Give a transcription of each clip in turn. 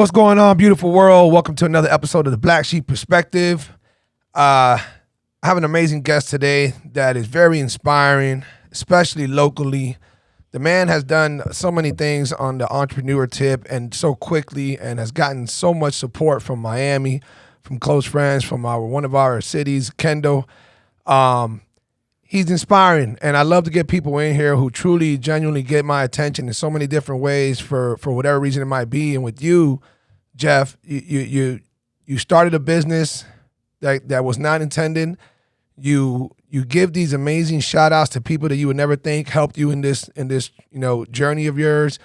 What's going on, beautiful world? Welcome to another episode of the Black Sheep Perspective. I have an amazing guest today that is very inspiring, especially locally. The man has done so many things on the entrepreneur tip and so quickly, and has gotten so much support from Miami, from close friends, from one of our cities, Kendall. He's inspiring, and I love to get people in here who truly, genuinely get my attention in so many different ways for whatever reason it might be. And with you, Jeff, you started a business that was not intended. You give these amazing shout outs to people that you would never think helped you in this journey of yours,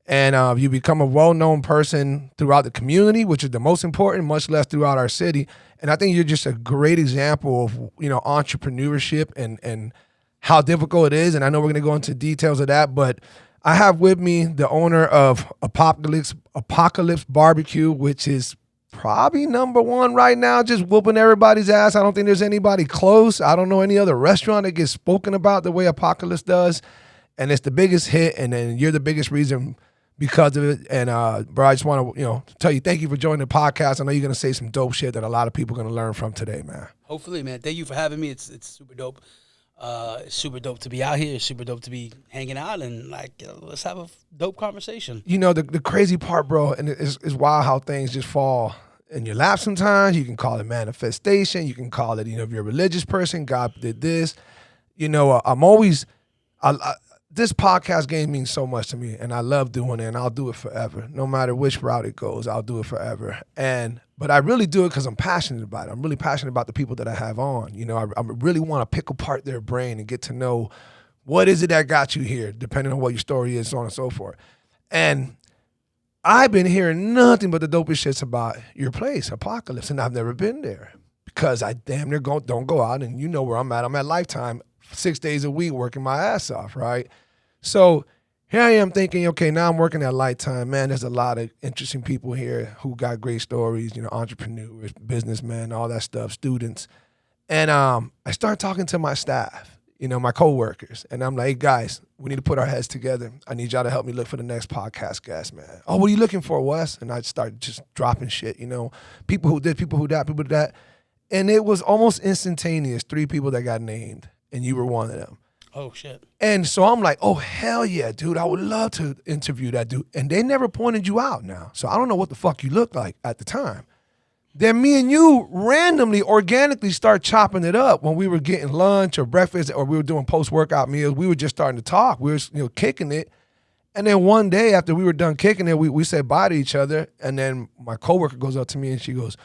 and you become a well-known person throughout the community, which is the most important, much less throughout our city. And I think you're just a great example of entrepreneurship and how difficult it is. And I know we're going to go into details of that, but I have with me the owner of Apocalypse BBQ, which is probably number one right now, just whooping everybody's ass. I don't think there's anybody close. I don't know any other restaurant that gets spoken about the way Apocalypse does. And it's the biggest hit, and then you're the biggest reason because of it. And bro, I just want to tell you thank you for joining the podcast. I know you're going to say some dope shit that a lot of people are going to learn from today, man. Hopefully, man. Thank you for having me. It's super dope. It's super dope to be out here. It's super dope to be hanging out, and let's have a dope conversation. The crazy part, bro, and it's wild how things just fall in your lap sometimes. You can call it manifestation. You can call it, if you're a religious person, God did this. This podcast game means so much to me, and I love doing it, and I'll do it forever. No matter which route it goes, I'll do it forever. But I really do it because I'm passionate about it. I'm really passionate about the people that I have on. I really want to pick apart their brain and get to know what is it that got you here, depending on what your story is, so on and so forth. And I've been hearing nothing but the dopest shits about your place, Apocalypse, and I've never been there because I damn near don't go out, and you know where I'm at. I'm at Lifetime 6 days a week working my ass off, right? So here I am thinking, okay, now I'm working at Lifetime. Man, there's a lot of interesting people here who got great stories, entrepreneurs, businessmen, all that stuff, students. And I start talking to my staff, my coworkers. And I'm like, hey, guys, we need to put our heads together. I need y'all to help me look for the next podcast guest, man. Oh, what are you looking for, Wes? And I start just dropping shit, people who did, people who that, people that. And it was almost instantaneous, 3 people that got named, and you were one of them. Oh, shit. And so I'm like, oh, hell yeah, dude. I would love to interview that dude. And they never pointed you out now. So I don't know what the fuck you looked like at the time. Then me and you randomly, organically start chopping it up when we were getting lunch or breakfast or we were doing post-workout meals. We were just starting to talk. We were kicking it. And then one day after we were done kicking it, we said bye to each other. And then my coworker goes up to me and she goes,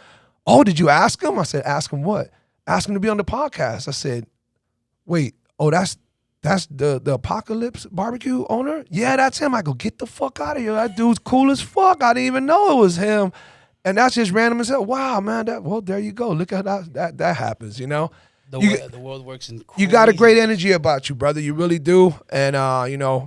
oh, did you ask him? I said, ask him what? Ask him to be on the podcast. I said, wait, oh, that's the Apocalypse BBQ owner? Yeah, that's him. I go, get the fuck out of here. That dude's cool as fuck. I didn't even know it was him. And that's just random as hell. Wow, man. There you go. Look at how that happens, The world works in crazy. You got a great energy about you, brother. You really do. And,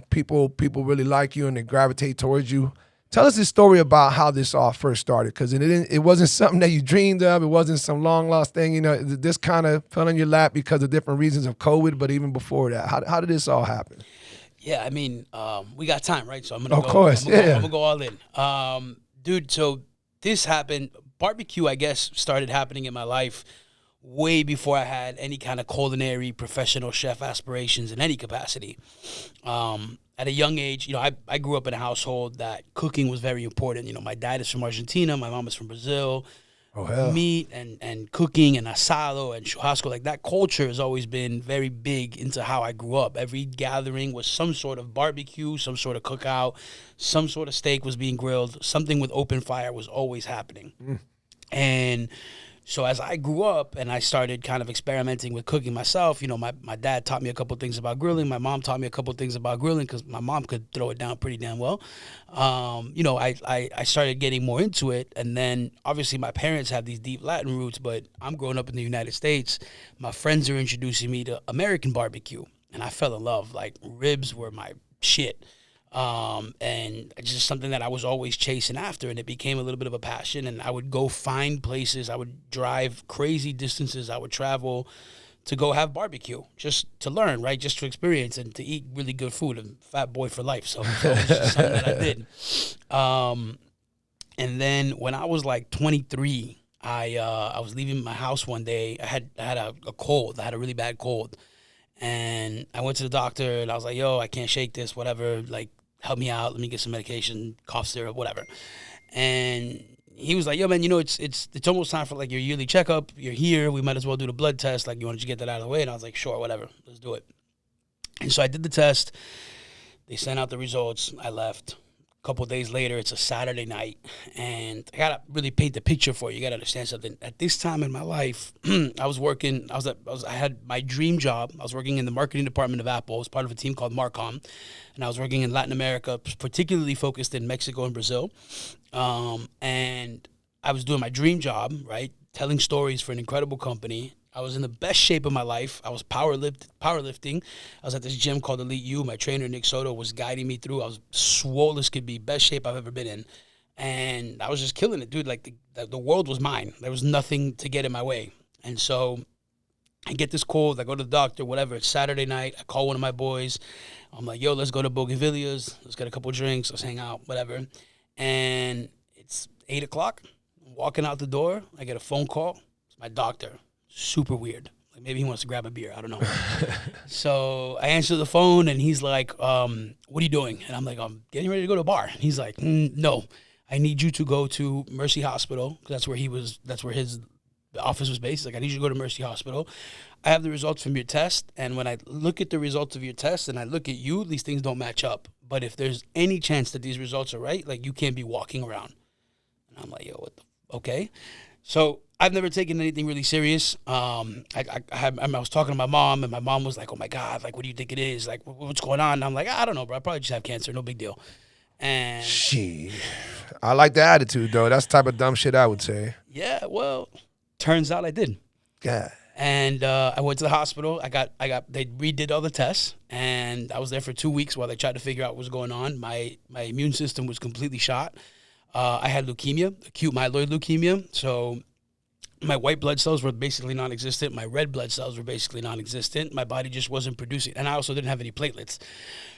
people really like you and they gravitate towards you. Tell us this story about how this all first started, because it wasn't something that you dreamed of. It wasn't some long lost thing. This kind of fell in your lap because of different reasons of COVID, but even before that, how did this all happen? Yeah, I mean, we got time, right? So I'm gonna go all in. Dude, so this happened. Barbecue, I guess, started happening in my life way before I had any kind of culinary professional chef aspirations in any capacity. At a young age, I grew up in a household that cooking was very important. My dad is from Argentina, my mom is from Brazil. Oh, hell. Meat and cooking and asado and churrasco, that culture has always been very big into how I grew up. Every gathering was some sort of barbecue, some sort of cookout, some sort of steak was being grilled. Something with open fire was always happening. And so as I grew up and I started kind of experimenting with cooking myself, my dad taught me a couple things about grilling. My mom taught me a couple things about grilling because my mom could throw it down pretty damn well. I started getting more into it. And then obviously my parents have these deep Latin roots, but I'm growing up in the United States. My friends are introducing me to American barbecue. And I fell in love. Ribs were my shit. And it's just something that I was always chasing after, and it became a little bit of a passion. And I would go find places. I would drive crazy distances. I would travel to go have barbecue just to learn, right? Just to experience and to eat really good food. I'm a fat boy for life, so it's just something that I did. And then when I was like 23, I was leaving my house one day. I had a cold. I had a really bad cold, and I went to the doctor and I was like, "Yo, I can't shake this. Whatever. Like, help me out. Let me get some medication, cough syrup, whatever." And he was like, "Yo, man, it's almost time for like your yearly checkup. You're here. We might as well do the blood test. Like, you want to get that out of the way?" And I was like, "Sure, whatever. Let's do it." And so I did the test. They sent out the results. I left. A couple of days later, it's a Saturday night, and I gotta really paint the picture for you. You gotta understand something. At this time in my life, I was working. I had my dream job. I was working in the marketing department of Apple. I was part of a team called Marcom, and I was working in Latin America, particularly focused in Mexico and Brazil. And I was doing my dream job, right, telling stories for an incredible company. I was in the best shape of my life. I was powerlifting. I was at this gym called Elite U. My trainer, Nick Soto, was guiding me through. I was swole as could be, best shape I've ever been in. And I was just killing it, dude. Like, the world was mine. There was nothing to get in my way. And so I get this cold. I go to the doctor, whatever. It's Saturday night. I call one of my boys. I'm like, "Yo, let's go to Bougainvillea's. Let's get a couple drinks. Let's hang out, whatever." And it's 8 o'clock. I'm walking out the door. I get a phone call. It's my doctor. Super weird. Like, maybe he wants to grab a beer. I don't know. So I answer the phone, and he's like, "What are you doing?" And I'm like, "I'm getting ready to go to a bar." And he's like, "No, I need you to go to Mercy Hospital." That's where his office was based. He's like, "I need you to go to Mercy Hospital. I have the results from your test. And when I look at the results of your test and I look at you, these things don't match up. But if there's any chance that these results are right, like, you can't be walking around." And I'm like, "Yo, what the okay?" So I've never taken anything really serious. I was talking to my mom, and my mom was like, "Oh my God, like, what do you think it is? Like, what's going on?" And I'm like, "I don't know, bro. I probably just have cancer. No big deal." And Shit. I like the attitude, though. That's the type of dumb shit I would say. yeah, well, turns out I did. God. And I went to the hospital. They redid all the tests, and I was there for 2 weeks while they tried to figure out what was going on. My immune system was completely shot. I had leukemia, acute myeloid leukemia. So my white blood cells were basically non-existent. My red blood cells were basically non-existent. My body just wasn't producing. And I also didn't have any platelets.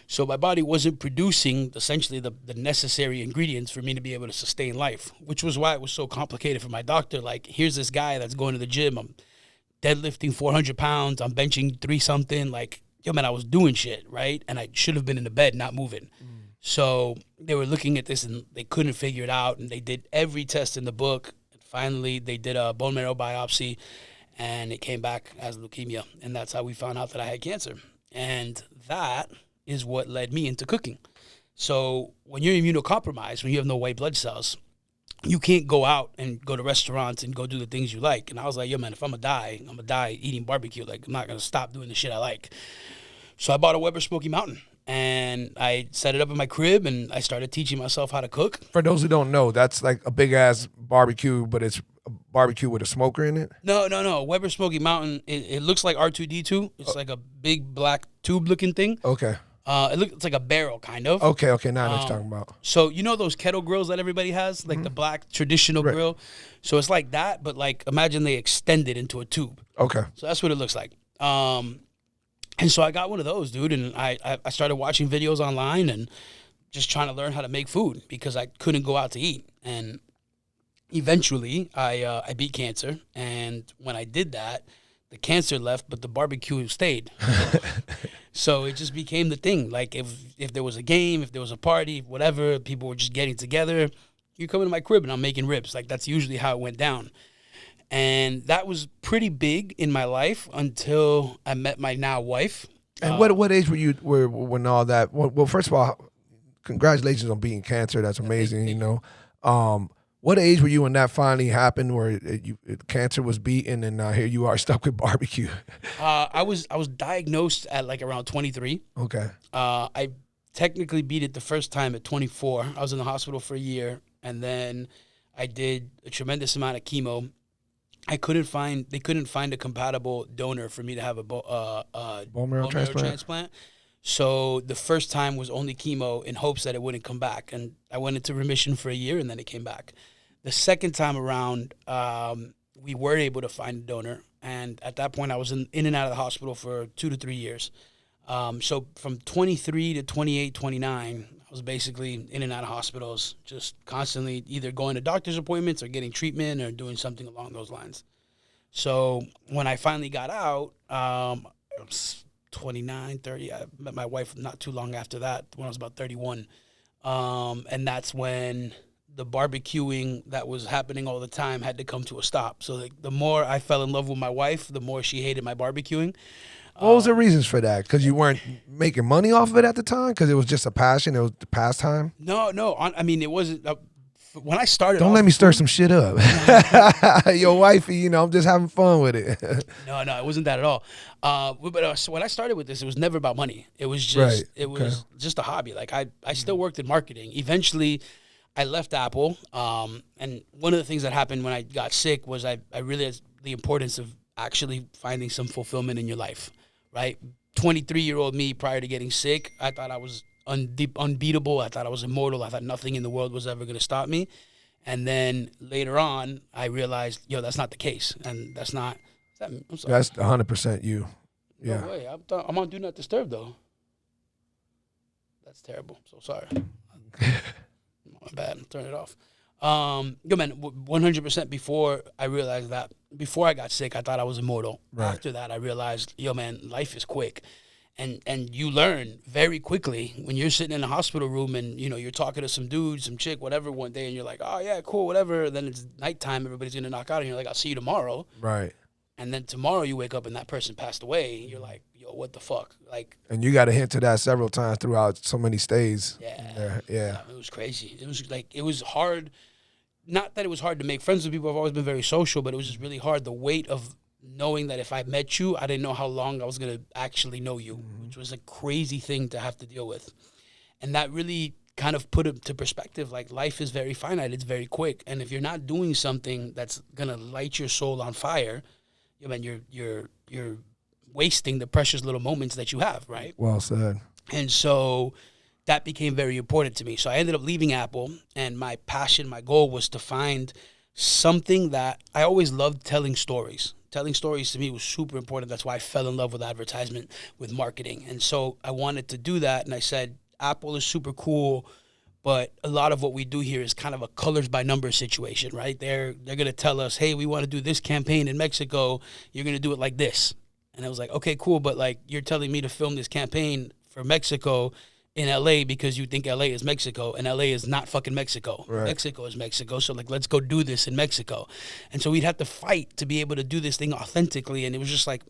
So my body wasn't producing essentially the necessary ingredients for me to be able to sustain life, which was why it was so complicated for my doctor. Like, here's this guy that's going to the gym. I'm deadlifting 400 pounds. I'm benching 3-something. Like, yo, man, I was doing shit, right? And I should have been in the bed, not moving. So they were looking at this, and they couldn't figure it out. And they did every test in the book. And finally, they did a bone marrow biopsy, and it came back as leukemia. And that's how we found out that I had cancer. And that is what led me into cooking. So when you're immunocompromised, when you have no white blood cells, you can't go out and go to restaurants and go do the things you like. And I was like, "Yo, man, if I'm going to die eating barbecue. Like, I'm not going to stop doing the shit I like." So I bought a Weber Smoky Mountain, and I set it up in my crib, and I started teaching myself how to cook. For those who don't know, that's like a big-ass barbecue, but it's a barbecue with a smoker in it? No. Weber Smoky Mountain, it looks like R2-D2. It's like a big black tube-looking thing. Okay. It's like a barrel, kind of. Okay, now I know what you're talking about. So you know those kettle grills that everybody has? Like the black traditional grill? So it's like that, but like imagine they extend it into a tube. Okay. So that's what it looks like. And so I got one of those, dude, and I started watching videos online and just trying to learn how to make food because I couldn't go out to eat. And eventually I beat cancer, and when I did that, the cancer left, but the barbecue stayed. So it just became the thing. Like, if there was a game, if there was a party, whatever, people were just getting together, you come into my crib and I'm making ribs. Like, that's usually how it went down. And that was pretty big in my life until I met my now wife. And what age were you when all that? Well, first of all, congratulations on beating cancer. That's amazing. You know, what age were you when that finally happened, where cancer was beaten, and here you are stuck with barbecue? I was diagnosed at like around 23. Okay. I technically beat it the first time at 24. I was in the hospital for a year, and then I did a tremendous amount of chemo. They couldn't find a compatible donor for me to have a bone marrow transplant. So the first time was only chemo in hopes that it wouldn't come back. And I went into remission for a year, and then it came back. The second time around, we were able to find a donor. And at that point, I was in and out of the hospital for 2 to 3 years. So from 23 to 28, 29, I was basically in and out of hospitals, just constantly either going to doctor's appointments or getting treatment or doing something along those lines. So when I finally got out, I was 29, 30. I met my wife not too long after that, when I was about 31. And that's when the barbecuing that was happening all the time had to come to a stop. So the more I fell in love with my wife, the more she hated my barbecuing. What was the reasons for that? Because you weren't making money off of it at the time? Because it was just a passion? It was the pastime? No. I mean, it wasn't. When I started, Don't let me stir some shit up. Your wifey, you know, I'm just having fun with it. No, it wasn't that at all. But when I started with this, it was never about money. It was just, was just a hobby. Like I still worked in marketing. Eventually, I left Apple. And one of the things that happened when I got sick was I realized the importance of actually finding some fulfillment in your life. Right, 23-year-old me prior to getting sick, I thought I was unbeatable. I thought I was immortal. I thought nothing in the world was ever going to stop me. And then later on, I realized, that's not the case, and that's not. I'm sorry. That's 100% you. Yeah. No way. I'm on Do Not Disturb though. That's terrible. So sorry. My bad. Turn it off. Yo, man, 100% before I realized that. Before I got sick, I thought I was immortal. Right. After that, I realized, man, life is quick. And you learn very quickly when you're sitting in a hospital room and, you're talking to some dude, some chick, whatever, one day, and you're like, oh, yeah, cool, whatever. Then it's nighttime, everybody's going to knock out, and you're like, I'll see you tomorrow. Right. And then tomorrow you wake up and that person passed away. You're like, yo, what the fuck? Like, and you got a hint to that several times throughout so many stays. Yeah. It was crazy. It was hard. Not that it was hard to make friends with people. I've always been very social, but it was just really hard. The weight of knowing that if I met you, I didn't know how long I was going to actually know you, which was a crazy thing to have to deal with. And that really kind of put it to perspective. Like, life is very finite. It's very quick. And if you're not doing something that's going to light your soul on fire, you're wasting the precious little moments that you have, right? Well said. And so that became very important to me. So I ended up leaving Apple, and my passion, my goal was to find something that I always loved telling stories. Telling stories to me was super important. That's why I fell in love with advertisement, with marketing. And so I wanted to do that. And I said, Apple is super cool, but a lot of what we do here is kind of a colors by numbers situation, right? They're going to tell us, hey, we want to do this campaign in Mexico. You're going to do it like this. And I was like, okay, cool. But like, you're telling me to film this campaign for Mexico in LA because you think LA is Mexico, and LA is not fucking Mexico. Right. Mexico is Mexico. So like, let's go do this in Mexico. And so we'd have to fight to be able to do this thing authentically. And it was just like,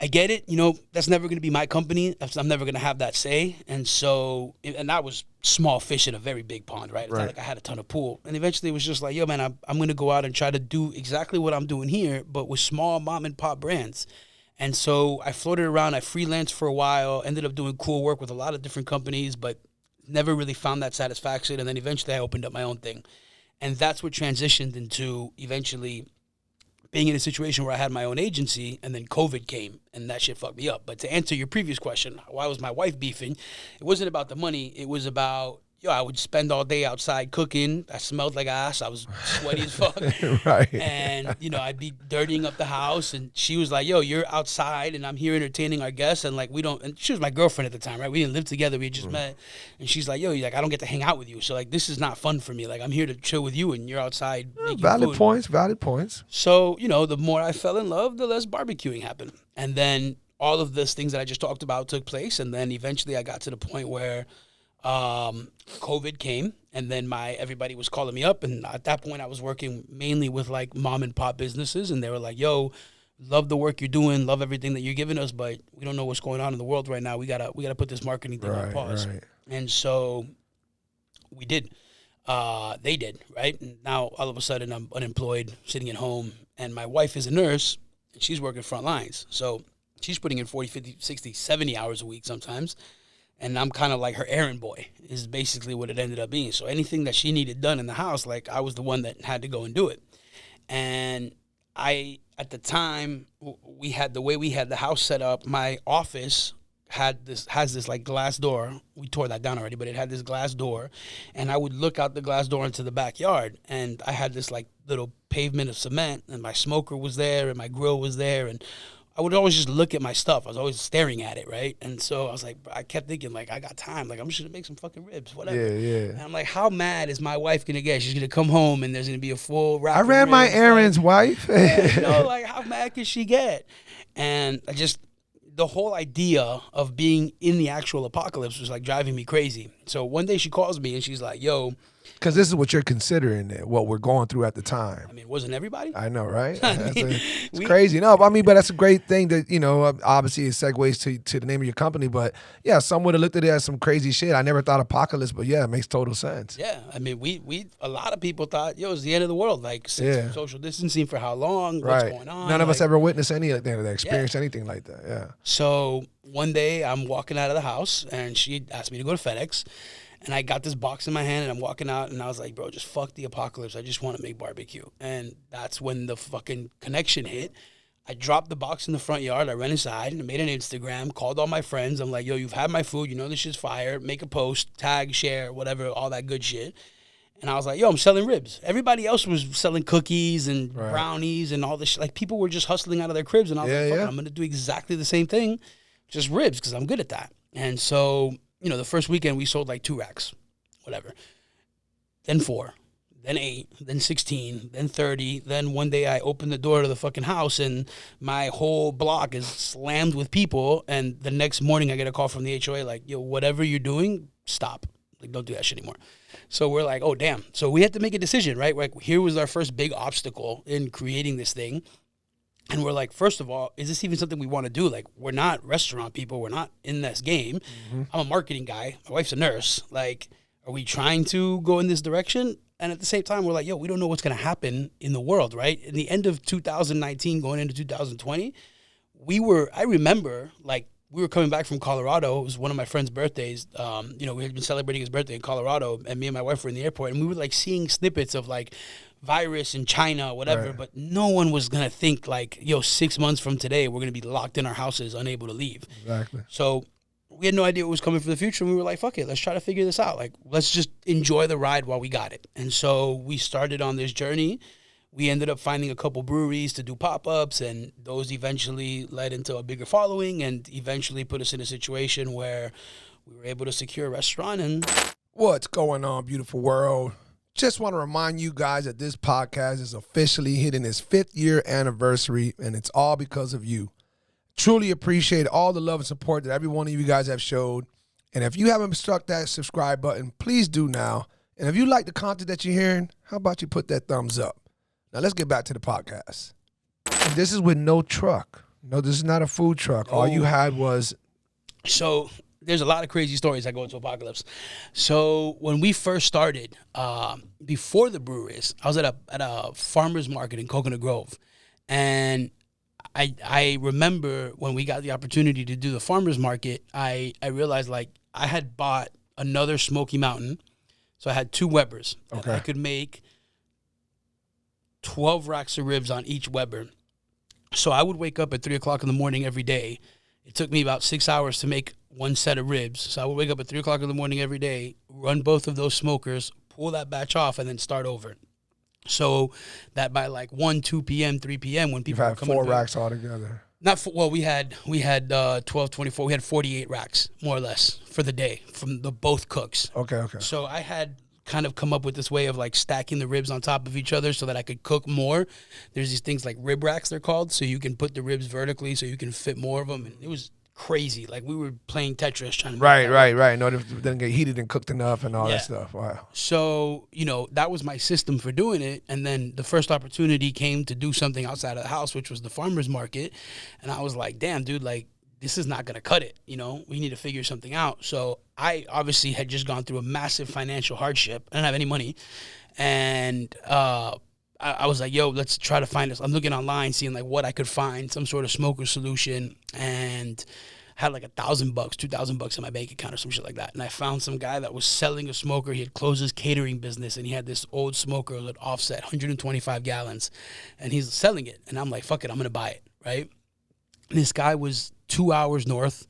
I get it. That's never going to be my company. I'm never going to have that say. And so, and that was small fish in a very big pond, right? It's not like I had a ton of pool. And eventually it was just like, yo, man, I'm going to go out and try to do exactly what I'm doing here, but with small mom and pop brands. And so I floated around. I freelanced for a while, ended up doing cool work with a lot of different companies, but never really found that satisfaction. And then eventually I opened up my own thing. And that's what transitioned into eventually being in a situation where I had my own agency, and then COVID came, and that shit fucked me up. But to answer your previous question, why was my wife beefing? It wasn't about the money. It was about, I would spend all day outside cooking. I smelled like ass. I was sweaty as fuck. Right. And, I'd be dirtying up the house. And she was like, yo, you're outside, and I'm here entertaining our guests. And, like, and she was my girlfriend at the time, right? We didn't live together. We had just met. And she's like, yo, I don't get to hang out with you. So, like, this is not fun for me. Like, I'm here to chill with you, and you're outside making valid food. Valid points. So, the more I fell in love, the less barbecuing happened. And then all of those things that I just talked about took place. And then eventually I got to the point where COVID came, and then everybody was calling me up, and at that point I was working mainly with like mom and pop businesses, and they were like, yo, love the work you're doing, love everything that you're giving us, but we don't know what's going on in the world right now. We gotta put this marketing thing on pause. Right. And so we did. They did, right? And now all of a sudden I'm unemployed, sitting at home, and my wife is a nurse, and she's working front lines. So she's putting in 40, 50, 60, 70 hours a week sometimes. And I'm kind of like her errand boy is basically what it ended up being. So anything that she needed done in the house, like, I was the one that had to go and do it. And at the time, we had the house set up. My office has this like glass door. We tore that down already, but it had this glass door. And I would look out the glass door into the backyard. And I had this like little pavement of cement, and my smoker was there, and my grill was there. And I would always just look at my stuff. I was always staring at it, right? And so I was like, I kept thinking, like, I got time. Like, I'm just going to make some fucking ribs, whatever. Yeah. And I'm like, how mad is my wife going to get? She's going to come home and there's going to be a full rack I of ran my ribs. errands, Like, wife. yeah, you know, like, how mad can she get? And the whole idea of being in the actual apocalypse was, like, driving me crazy. So one day she calls me and she's like, yo. Because this is what you're considering, what we're going through at the time. I mean, wasn't everybody? I know, right? It's we- crazy. No, I mean, but that's a great thing that, you know, obviously it segues to the name of your company. But yeah, some would have looked at it as some crazy shit. I never thought apocalypse, but yeah, it makes total sense. Yeah, I mean, a lot of people thought, yo, it's the end of the world. Like, social distancing for how long? What's going on? None of us ever witnessed anything that experienced anything like that. Yeah. So one day I'm walking out of the house and she asked me to go to FedEx. And I got this box in my hand and I'm walking out and I was like, bro, just fuck the apocalypse. I just want to make barbecue. And that's when the fucking connection hit. I dropped the box in the front yard. I ran inside and made an Instagram, called all my friends. I'm like, yo, you've had my food. You know this shit's fire. Make a post, tag, share, whatever, all that good shit. And I was like, yo, I'm selling ribs. Everybody else was selling cookies and brownies and all this shit. Like, people were just hustling out of their cribs. And I was like, fuck it, I'm going to do exactly the same thing, just ribs, because I'm good at that. And so, you know, the first weekend we sold like 2 racks, whatever. Then 4, then 8, then 16, then 30. Then one day I opened the door to the fucking house and my whole block is slammed with people. And the next morning I get a call from the HOA like, yo, whatever you're doing, stop. Like, don't do that shit anymore. So we're like, oh, damn. So we had to make a decision, right? Like, here was our first big obstacle in creating this thing. And we're like, first of all, is this even something we want to do? Like, we're not restaurant people. We're not in this game. Mm-hmm. I'm a marketing guy. My wife's a nurse. Like, are we trying to go in this direction? And at the same time, we're like, yo, we don't know what's going to happen in the world, right? In the end of 2019, going into 2020, I remember, like, we were coming back from Colorado. It was one of my friend's birthdays. You know, we had been celebrating his birthday in Colorado, and me and my wife were in the airport, and we were, like, seeing snippets of, like, virus in China, whatever, but no one was going to think, like, yo, 6 months from today, we're going to be locked in our houses, unable to leave. Exactly. So we had no idea what was coming for the future, and we were like, fuck it, let's try to figure this out. Like, let's just enjoy the ride while we got it. And so we started on this journey. We ended up finding a couple breweries to do pop-ups, and those eventually led into a bigger following and eventually put us in a situation where we were able to secure a restaurant. And what's going on, beautiful world? Just want to remind you guys that this podcast is officially hitting its 5th year anniversary, and it's all because of you. Truly appreciate all the love and support that every one of you guys have showed. And if you haven't struck that subscribe button, please do now. And if you like the content that you're hearing, how about you put that thumbs up? Now let's get back to the podcast. And this is with no truck. No, this is not a food truck. All you had was... So there's a lot of crazy stories that go into Apocalypse. So when we first started, before the breweries, I was at a farmer's market in Coconut Grove. And I remember when we got the opportunity to do the farmer's market, I realized, like, I had bought another Smoky Mountain. So I had 2 Webers. Okay. I could make 12 racks of ribs on each Weber. So I would wake up at 3 o'clock in the morning every day. It took me about 6 hours to make one set of ribs. So I would wake up at 3 o'clock in the morning every day, run both of those smokers, pull that batch off, and then start over. So that by like 1, 2 p.m., 3 p.m. when people were coming, 4 racks altogether. We had 12, 24. We had 48 racks, more or less, for the day from the both cooks. Okay. So I had kind of come up with this way of, like, stacking the ribs on top of each other so that I could cook more. There's these things like rib racks, they're called, so you can put the ribs vertically so you can fit more of them. And it was crazy. Like, we were playing Tetris trying to right. No, it didn't get heated and cooked enough and all that stuff. Wow. So, you know, that was my system for doing it. And then the first opportunity came to do something outside of the house, which was the farmer's market. And I was like, damn, dude, like, this is not going to cut it. You know, we need to figure something out. So I obviously had just gone through a massive financial hardship. I didn't have any money. And I was like, yo, let's try to find this. I'm looking online, seeing, like, what I could find, some sort of smoker solution. And had like $1,000, $2,000 in my bank account or some shit like that. And I found some guy that was selling a smoker. He had closed his catering business, and he had this old smoker that offset 125 gallons. And he's selling it. And I'm like, fuck it, I'm going to buy it, right? And this guy was 2 hours north.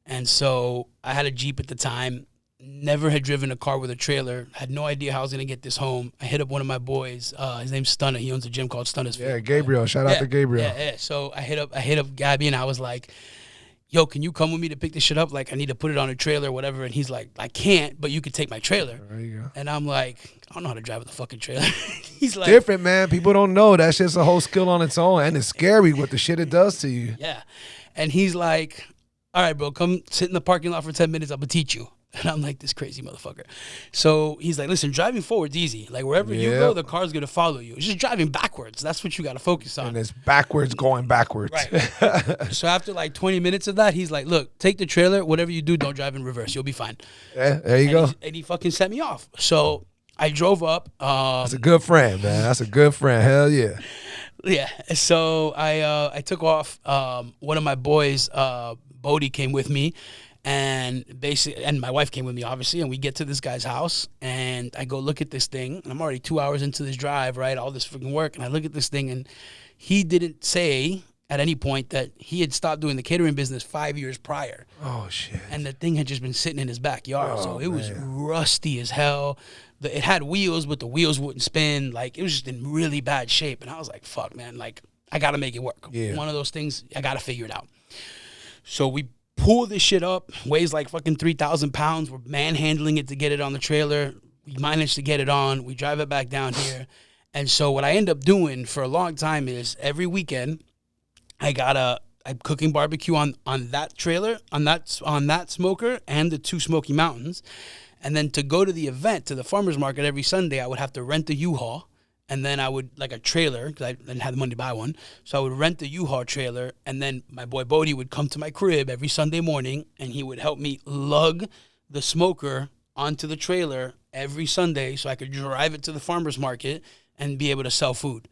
And so I had a Jeep at the time. Never had driven a car with a trailer. Had no idea how I was going to get this home. I hit up one of my boys. His name's Stunner. He owns a gym called Stunner's. Yeah, Gabriel. Shout out to Gabriel. Yeah. So I hit up Gabby, and I was like, yo, can you come with me to pick this shit up? Like, I need to put it on a trailer or whatever. And he's like, I can't, but you could take my trailer. There you go. And I'm like, I don't know how to drive with a fucking trailer. He's like, different, man. People don't know. That shit's a whole skill on its own. And it's scary what the shit it does to you. Yeah. And he's like, all right, bro, come sit in the parking lot for 10 minutes. I'm going to teach you. And I'm like, this crazy motherfucker. So he's like, listen, driving forward's easy. Like, wherever you go, the car's going to follow you. It's just driving backwards. That's what you got to focus on. And it's backwards going backwards. Right. So after like 20 minutes of that, he's like, look, take the trailer. Whatever you do, don't drive in reverse. You'll be fine. Yeah, there you go. And he fucking set me off. So I drove up. That's a good friend, man. That's a good friend. Hell yeah. Yeah. So I took off. One of my boys, Bodie, came with me. And my wife came with me, obviously, and we get to this guy's house, and I go look at this thing, and I'm already 2 hours into this drive, right, all this freaking work, and I look at this thing, and he didn't say at any point that he had stopped doing the catering business 5 years prior. Oh, shit. And the thing had just been sitting in his backyard, so it was rusty as hell. It had wheels, but the wheels wouldn't spin. Like, it was just in really bad shape, and I was like, fuck, man, like, I got to make it work. Yeah. One of those things, I got to figure it out. So we pull this shit up, weighs like fucking 3,000 pounds. We're manhandling it to get it on the trailer. We managed to get it on. We drive it back down here. And so what I end up doing for a long time is every weekend, I'm cooking barbecue on that trailer, on that smoker, and the two Smoky Mountains. And then to go to the event, to the farmer's market every Sunday, I would have to rent a U-Haul. And then I would, like a trailer, because I didn't have the money to buy one. So I would rent the U-Haul trailer, and then my boy Bodie would come to my crib every Sunday morning, and he would help me lug the smoker onto the trailer every Sunday so I could drive it to the farmer's market and be able to sell food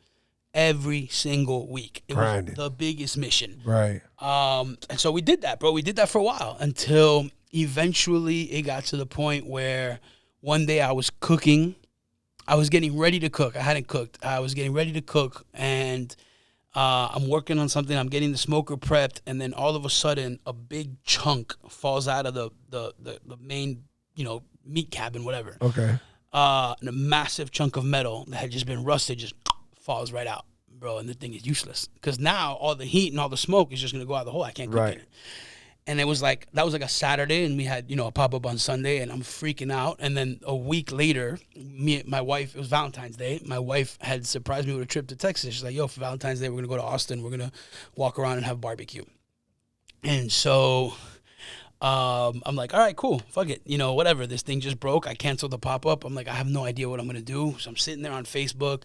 every single week. It was the biggest mission. Right. And so we did that, bro. We did that for a while until eventually it got to the point where one day I was cooking. I was getting ready to cook. I hadn't cooked. I was getting ready to cook, and I'm working on something. I'm getting the smoker prepped, and then all of a sudden, a big chunk falls out of the main, meat cabin, whatever. Okay. And a massive chunk of metal that had just been rusted just falls right out, bro. And the thing is useless because now all the heat and all the smoke is just gonna go out the hole. I can't cook in it. And it was like, that was like a Saturday, and we had, a pop-up on Sunday, and I'm freaking out. And then a week later, my wife, it was Valentine's Day. My wife had surprised me with a trip to Texas. She's like, yo, for Valentine's Day, we're going to go to Austin. We're going to walk around and have barbecue. And so I'm like, all right, cool. Fuck it. Whatever. This thing just broke. I canceled the pop-up. I'm like, I have no idea what I'm going to do. So I'm sitting there on Facebook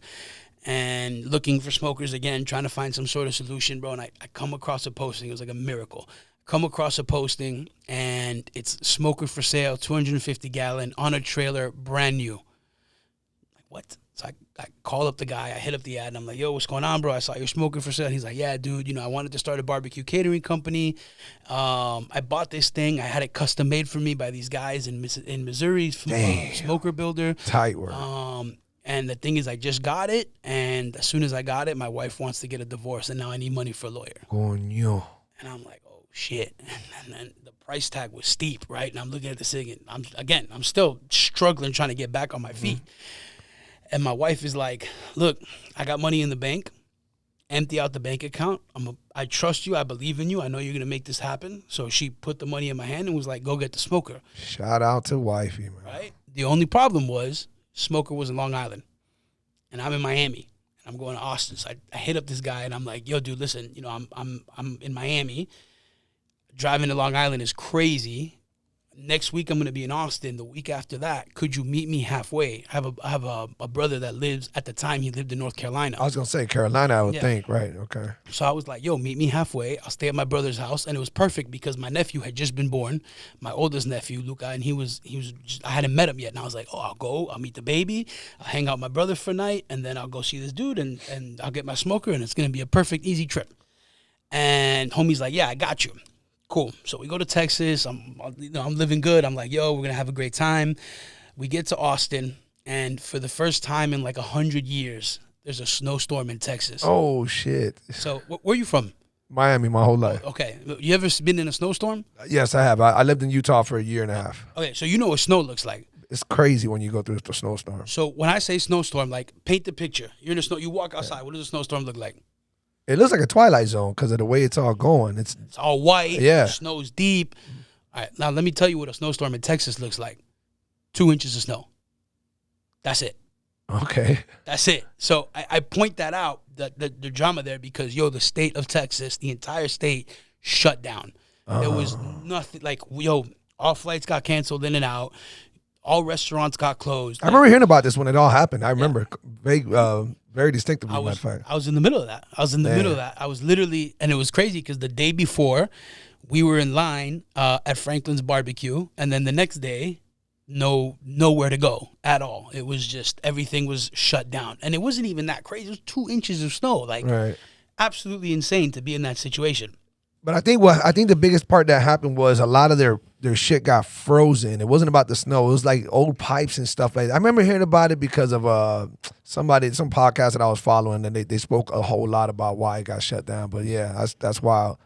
and looking for smokers again, trying to find some sort of solution, bro. And I come across a posting. It was like a miracle. Come across a posting, and it's smoker for sale, 250-gallon, on a trailer, brand new. Like, what? So I call up the guy. I hit up the ad, and I'm like, yo, what's going on, bro? I saw your smoker for sale. And he's like, yeah, dude, I wanted to start a barbecue catering company. I bought this thing. I had it custom made for me by these guys in Missouri, smoker builder. Tight work. And the thing is, I just got it, and as soon as I got it, my wife wants to get a divorce, and now I need money for a lawyer. Coño. And I'm like, shit. And then the price tag was steep, right? And I'm looking at this thing, and I'm still struggling trying to get back on my feet. And my wife is like, look, I got money in the bank. Empty out the bank account. I trust you. I believe in you. I know you're going to make this happen. So she put the money in my hand and was like, go get the smoker. Shout out to wifey, man. Right? The only problem was smoker was in Long Island, and I'm in Miami. I'm going to Austin. So I hit up this guy, and I'm like, yo, dude, listen, I'm in Miami. Driving to Long Island is crazy. Next week, I'm going to be in Austin. The week after that, could you meet me halfway? I have a brother that lives, at the time, he lived in North Carolina. I was going to say Carolina, I would think. Right, okay. So I was like, yo, meet me halfway. I'll stay at my brother's house. And it was perfect because my nephew had just been born, my oldest nephew, Luca, and I hadn't met him yet. And I was like, oh, I'll meet the baby. I'll hang out with my brother for a night, and then I'll go see this dude, and I'll get my smoker, and it's going to be a perfect, easy trip. And homie's like, yeah, I got you. Cool. So we go to Texas. I'm living good. I'm like, yo, we're going to have a great time. We get to Austin, and for the first time in like 100 years, there's a snowstorm in Texas. Oh, shit. So where are you from? Miami my whole life. Okay. You ever been in a snowstorm? Yes, I have. I lived in Utah for a year and a half. Okay, so you know what snow looks like. It's crazy when you go through the snowstorm. So when I say snowstorm, like paint the picture. You're in a snow. You walk outside. What does a snowstorm look like? It looks like a Twilight Zone because of the way it's all going. It's all white. Yeah. The snow's deep. All right, now let me tell you what a snowstorm in Texas looks like. 2 inches of snow. That's it. Okay. That's it. So I point that out, the drama there, because, the state of Texas, the entire state shut down. There was nothing, like, all flights got canceled in and out. All restaurants got closed. I remember hearing about this when it all happened. I remember very distinctively. I was in the middle of that. I was literally, and it was crazy because the day before, we were in line at Franklin's Barbecue, and then the next day, nowhere to go at all. It was just, everything was shut down. And it wasn't even that crazy. It was 2 inches of snow. Like, absolutely insane to be in that situation. But I think the biggest part that happened was a lot of their shit got frozen. It wasn't about the snow. It was like old pipes and stuff like that. I remember hearing about it because of some podcast that I was following, and they spoke a whole lot about why it got shut down. But yeah, that's wild.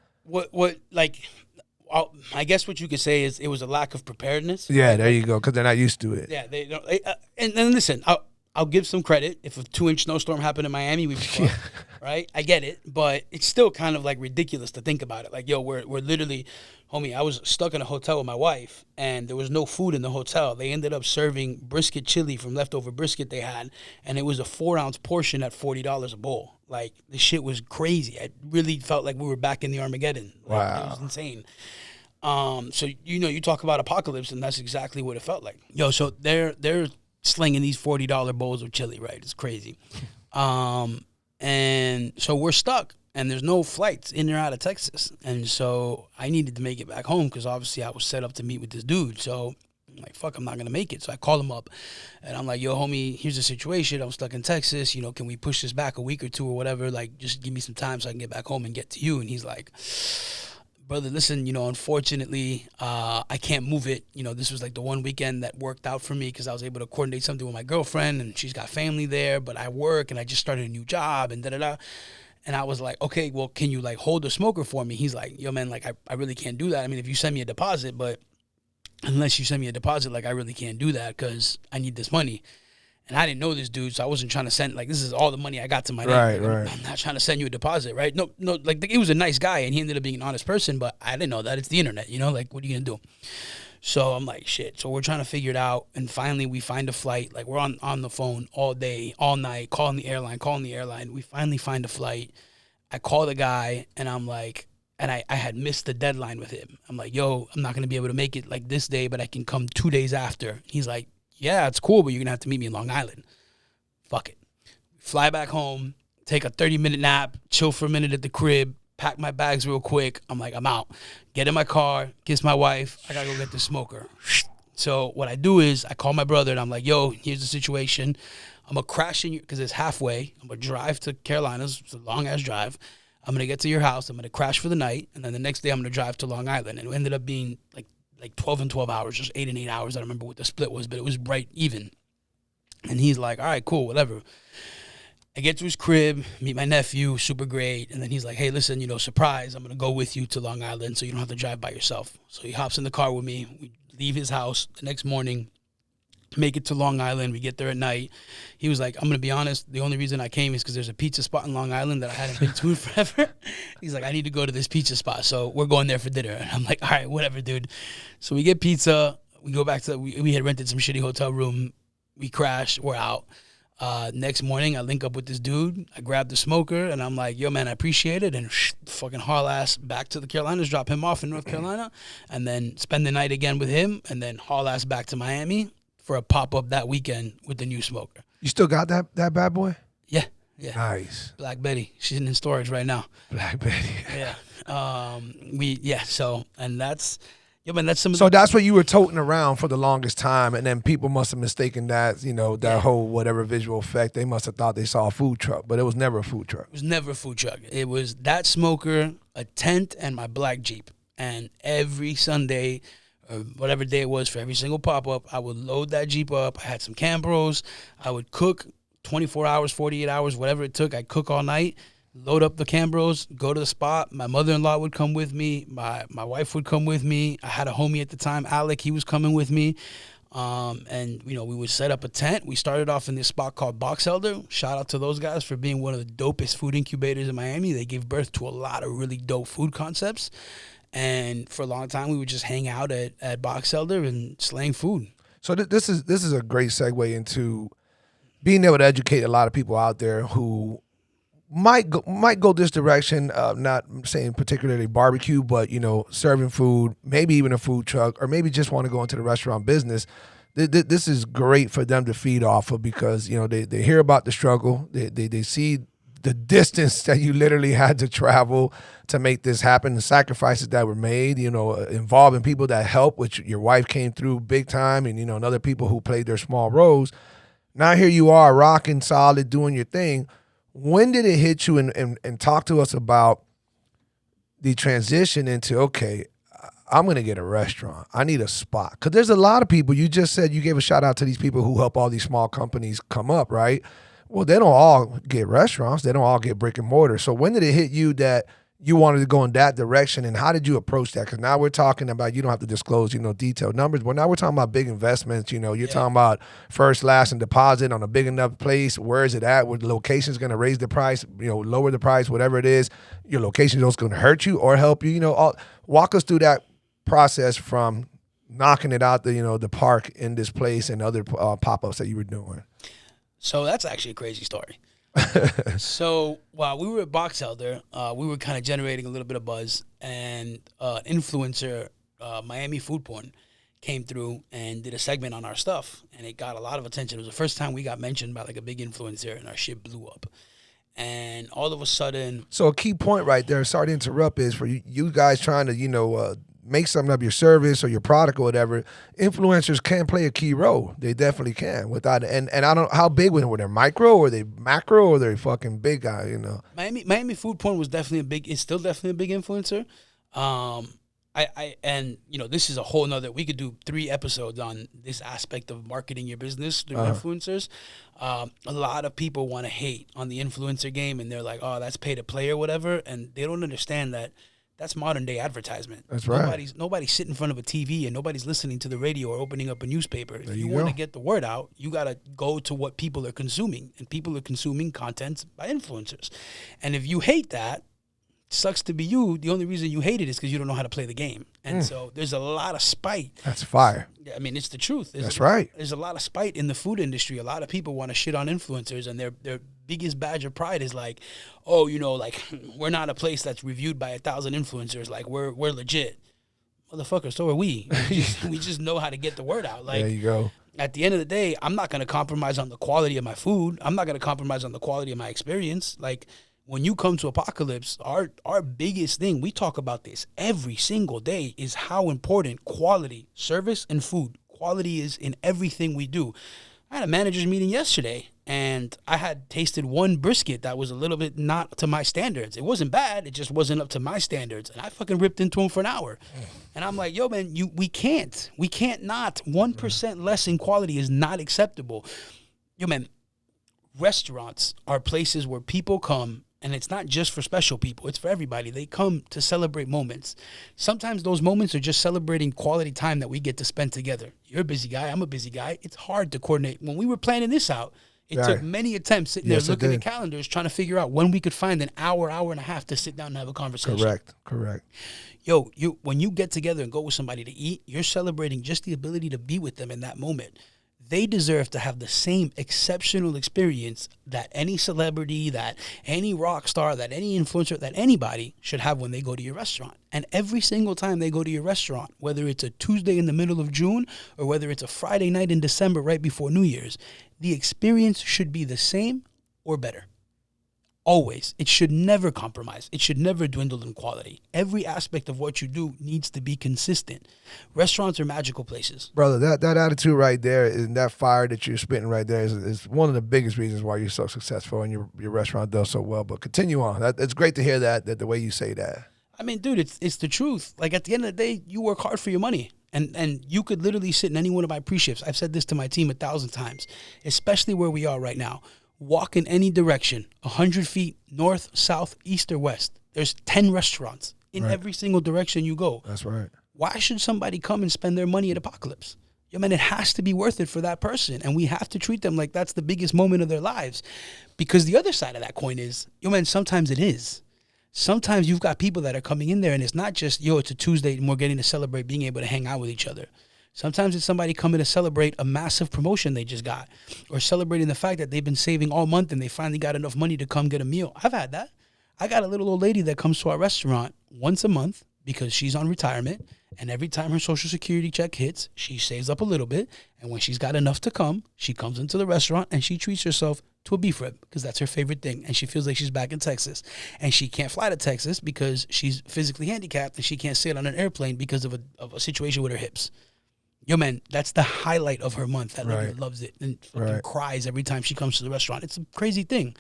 I guess what you could say is it was a lack of preparedness. Yeah, there you go, because they're not used to it. Yeah, they don't. And listen, I'll give some credit. If a 2-inch snowstorm happened in Miami, we'd be fucked, right? I get it, but it's still kind of like ridiculous to think about it. Like, we're literally, homie, I was stuck in a hotel with my wife, and there was no food in the hotel. They ended up serving brisket chili from leftover brisket they had, and it was a 4-ounce portion at $40 a bowl. Like, the shit was crazy. I really felt like we were back in the Armageddon. Like, wow. It was insane. So, you talk about Apocalypse, and that's exactly what it felt like. So they're slinging these $40 bowls of chili, right? It's crazy. And so we're stuck, and there's no flights in or out of Texas. And so I needed to make it back home because obviously I was set up to meet with this dude. So I'm like, fuck, I'm not going to make it. So I call him up, and I'm like, yo, homie, here's the situation. I'm stuck in Texas. Can we push this back a week or two or whatever? Like, just give me some time so I can get back home and get to you. And he's like, brother, listen, unfortunately, I can't move it. This was like the one weekend that worked out for me because I was able to coordinate something with my girlfriend, and she's got family there, but I work, and I just started a new job, and da-da-da. And I was like, okay, well, can you, like, hold the smoker for me? He's like, yo, man, like, I really can't do that. I mean, if you send me a deposit, but unless you send me a deposit, like, I really can't do that because I need this money. And I didn't know this dude, so I wasn't trying to send, like, this is all the money I got to my name. Right. I'm not trying to send you a deposit, right? No, like, he was a nice guy, and he ended up being an honest person, but I didn't know that. It's the internet, like, what are you going to do? So I'm like, shit. So we're trying to figure it out, and finally we find a flight. Like, we're on the phone all day, all night, calling the airline. We finally find a flight. I call the guy, and I'm like, and I had missed the deadline with him. I'm like, yo, I'm not going to be able to make it, like, this day, but I can come 2 days after. He's like, yeah, it's cool, but you're going to have to meet me in Long Island. Fuck it. Fly back home, take a 30-minute nap, chill for a minute at the crib, pack my bags real quick. I'm like, I'm out. Get in my car, kiss my wife. I got to go get the smoker. So what I do is I call my brother, and I'm like, yo, here's the situation. I'm going to crash in you because it's halfway. I'm going to drive to Carolinas. It's a long-ass drive. I'm going to get to your house. I'm going to crash for the night, and then the next day I'm going to drive to Long Island. And it ended up being like 12 and 12 hours, just 8 and 8 hours. I don't remember what the split was, but it was right even. And he's like, all right, cool, whatever. I get to his crib, meet my nephew, super great. And then he's like, hey, listen, surprise, I'm going to go with you to Long Island so you don't have to drive by yourself. So he hops in the car with me. We leave his house the next morning, make it to Long Island. We get there at night. He was like, I'm going to be honest, the only reason I came is because there's a pizza spot in Long Island that I hadn't been to in forever. He's like, I need to go to this pizza spot, so we're going there for dinner. And I'm like, all right, whatever, dude. So we get pizza. We go back to, we had rented some shitty hotel room. We crash. We're out. Next morning, I link up with this dude. I grab the smoker, and I'm like, yo, man, I appreciate it. And fucking haul ass back to the Carolinas, drop him off in North Carolina, and then spend the night again with him, and then haul ass back to Miami for a pop-up that weekend with the new smoker. You still got that bad boy? Yeah. Nice. Black Betty. She's in storage right now. Black Betty. Yeah. So, and that's... Yeah, man, that's some. So that's what you were toting around for the longest time, and then people must have mistaken that, that whole whatever visual effect. They must have thought they saw a food truck, but it was never a food truck. It was never a food truck. It was that smoker, a tent, and my black Jeep. And every Sunday, or whatever day it was for every single pop-up, I would load that Jeep up. I had some Cambros. I would cook 24 hours, 48 hours, whatever it took. I'd cook all night. load up the Cambros, go to the spot. My mother-in-law would come with me. My wife would come with me. I had a homie at the time, Alec. He was coming with me. And, we would set up a tent. We started off in this spot called Box Elder. Shout out to those guys for being one of the dopest food incubators in Miami. They gave birth to a lot of really dope food concepts. And for a long time, we would just hang out at Box Elder and slang food. So this is a great segue into being able to educate a lot of people out there who might go this direction. Not saying particularly barbecue, but serving food, maybe even a food truck, or maybe just want to go into the restaurant business. This is great for them to feed off of because they hear about the struggle, they see the distance that you literally had to travel to make this happen, the sacrifices that were made, involving people that helped, which your wife came through big time, and other people who played their small roles. Now here you are, rocking solid, doing your thing. When did it hit you, and talk to us about the transition into, okay, I'm going to get a restaurant. I need a spot. Because there's a lot of people, you just said you gave a shout out to these people who help all these small companies come up, right? Well, they don't all get restaurants. They don't all get brick and mortar. So when did it hit you that you wanted to go in that direction, and how did you approach that? Because now we're talking about, you don't have to disclose, detailed numbers, but now we're talking about big investments. You're talking about first, last, and deposit on a big enough place. Where is it at? Where the location is going to raise the price, lower the price, whatever it is. Your location is also going to hurt you or help you. Walk us through that process from knocking it out the park in this place and other pop-ups that you were doing. So that's actually a crazy story. So while we were at Box Elder, we were kind of generating a little bit of buzz, and influencer, Miami Food Porn, came through and did a segment on our stuff, and it got a lot of attention. It was the first time we got mentioned by a big influencer, and our shit blew up. And all of a sudden... So a key point right there, sorry to interrupt, is for you guys trying to, make something of your service or your product or whatever, influencers can play a key role. They definitely can. Without and I don't know how big were they micro or they macro or they fucking big guy, Miami Food Porn was definitely it's still definitely a big influencer. This is a whole nother, we could do 3 episodes on this aspect of marketing your business through influencers. A lot of people want to hate on the influencer game, and they're like, oh, that's pay to play or whatever. And they don't understand that that's modern day advertisement. That's right. Nobody's sitting in front of a TV and nobody's listening to the radio or opening up a newspaper. If you want to get the word out, you got to go to what people are consuming, and people are consuming content by influencers. And if you hate that, sucks to be you. The only reason you hate it is because you don't know how to play the game. And so there's a lot of spite. That's fire. I mean, it's the truth. Right. There's a lot of spite in the food industry. A lot of people want to shit on influencers, and their biggest badge of pride is like, oh, we're not a place that's reviewed by 1,000 influencers. Like, we're legit. Motherfucker, so are we. We just know how to get the word out. Like, there you go. At the end of the day, I'm not going to compromise on the quality of my food. I'm not going to compromise on the quality of my experience. Like, when you come to Apocalypse, our biggest thing, we talk about this every single day, is how important quality, service, and food, quality is in everything we do. I had a manager's meeting yesterday, and I had tasted one brisket that was a little bit not to my standards. It wasn't bad, it just wasn't up to my standards. And I fucking ripped into him for an hour. And I'm like, yo, man, we can't not. 1% less in quality is not acceptable. Yo, man, restaurants are places where people come, and it's not just for special people. It's for everybody. They come to celebrate moments. Sometimes those moments are just celebrating quality time that we get to spend together. You're a busy guy. I'm a busy guy. It's hard to coordinate. When we were planning this out, it took many attempts sitting there looking at calendars, trying to figure out when we could find an hour and a half to sit down and have a conversation. Correct. Yo, when you get together and go with somebody to eat, you're celebrating just the ability to be with them in that moment. They deserve to have the same exceptional experience that any celebrity, that any rock star, that any influencer, that anybody should have when they go to your restaurant. And every single time they go to your restaurant, whether it's a Tuesday in the middle of June or whether it's a Friday night in December right before New Year's, the experience should be the same or better. Always. It should never compromise. It should never dwindle in quality. Every aspect of what you do needs to be consistent. Restaurants are magical places. Brother, that attitude right there and that fire that you're spitting right there is one of the biggest reasons why you're so successful and your restaurant does so well. But continue on. It's great to hear that the way you say that. I mean, dude, it's the truth. Like, at the end of the day, you work hard for your money. And you could literally sit in any one of my pre-shifts. I've said this to my team 1,000 times, especially where we are right now. walk in any direction, 100 feet north, south, east, or west. There's 10 restaurants in every single direction you go. That's right. Why should somebody come and spend their money at Apocalypse? Yo, man, it has to be worth it for that person. And we have to treat them like that's the biggest moment of their lives. Because the other side of that coin is, yo, man, sometimes it is. Sometimes you've got people that are coming in there and it's not just, yo, it's a Tuesday and we're getting to celebrate being able to hang out with each other. Sometimes it's somebody coming to celebrate a massive promotion they just got, or celebrating the fact that they've been saving all month and they finally got enough money to come get a meal. I've had that. I got a little old lady that comes to our restaurant once a month because she's on retirement, and every time her Social Security check hits, she saves up a little bit, and when she's got enough to come, she comes into the restaurant and she treats herself to a beef rib because that's her favorite thing, and she feels like she's back in Texas. And she can't fly to Texas because she's physically handicapped and she can't sit on an airplane because of a situation with her hips. Yo, man, that's the highlight of her month. That lady loves it and fucking cries every time she comes to the restaurant. It's a crazy thing.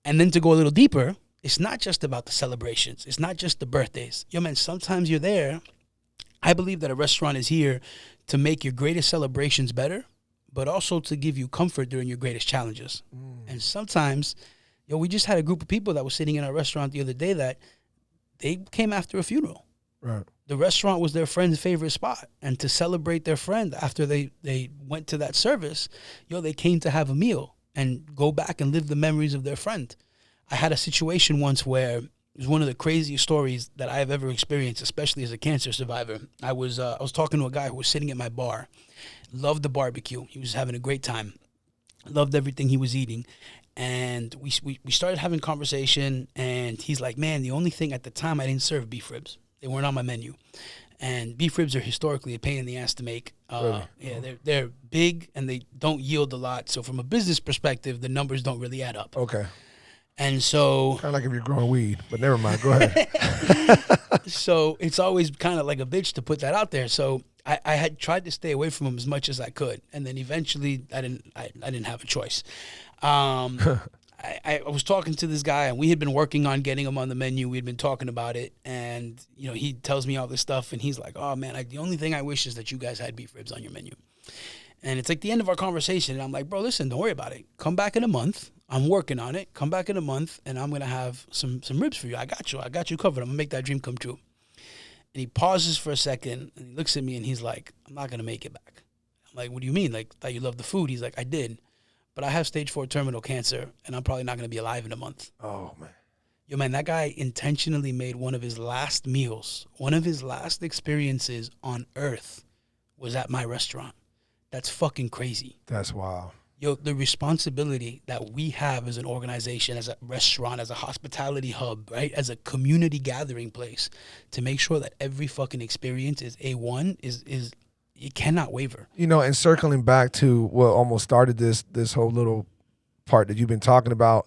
And then to go a little deeper, it's not just about the celebrations. It's not just the birthdays. Yo, man, sometimes you're there. I believe that a restaurant is here to make your greatest celebrations better, but also to give you comfort during your greatest challenges. And sometimes, yo, we just had a group of people that was sitting in our restaurant the other day that they came after a funeral. Right. The restaurant was their friend's favorite spot. And to celebrate their friend after they went to that service, yo, they came to have a meal and go back and live the memories of their friend. I had a situation once where it was one of the craziest stories that I have ever experienced, especially as a cancer survivor. I was talking to a guy who was sitting at my bar, loved the barbecue. He was having a great time, loved everything he was eating. And we started having conversation, and he's like, man, the only thing at the time I didn't serve beef ribs. They weren't on my menu. And beef ribs are historically a pain in the ass to make. Really? Yeah, they're big and they don't yield a lot. So from a business perspective, the numbers don't really add up. Okay. And so... kind of like if you're growing weed, but never mind. Go ahead. So it's always kind of like a bitch to put that out there. So I had tried to stay away from them as much as I could. And then eventually I didn't have a choice. I was talking to this guy, and we had been working on getting him on the menu. We had been talking about it, and you know, he tells me all this stuff, and he's like, "Oh man, the only thing I wish is that you guys had beef ribs on your menu." And it's like the end of our conversation, and I'm like, "Bro, listen, don't worry about it. Come back in a month. I'm working on it. Come back in a month, and I'm gonna have some ribs for you. I got you covered. I'm gonna make that dream come true." And he pauses for a second, and he looks at me, and he's like, "I'm not gonna make it back." I'm like, "What do you mean? Like, thought you loved the food?" He's like, "I did. But I have stage 4 terminal cancer, and I'm probably not going to be alive in a month." Oh, man. Yo, man, that guy intentionally made one of his last meals, one of his last experiences on earth was at my restaurant. That's fucking crazy. That's wild. Yo, the responsibility that we have as an organization, as a restaurant, as a hospitality hub, right, as a community gathering place, to make sure that every fucking experience is A1 is you cannot waver. You know, and circling back to what almost started this whole little part that you've been talking about,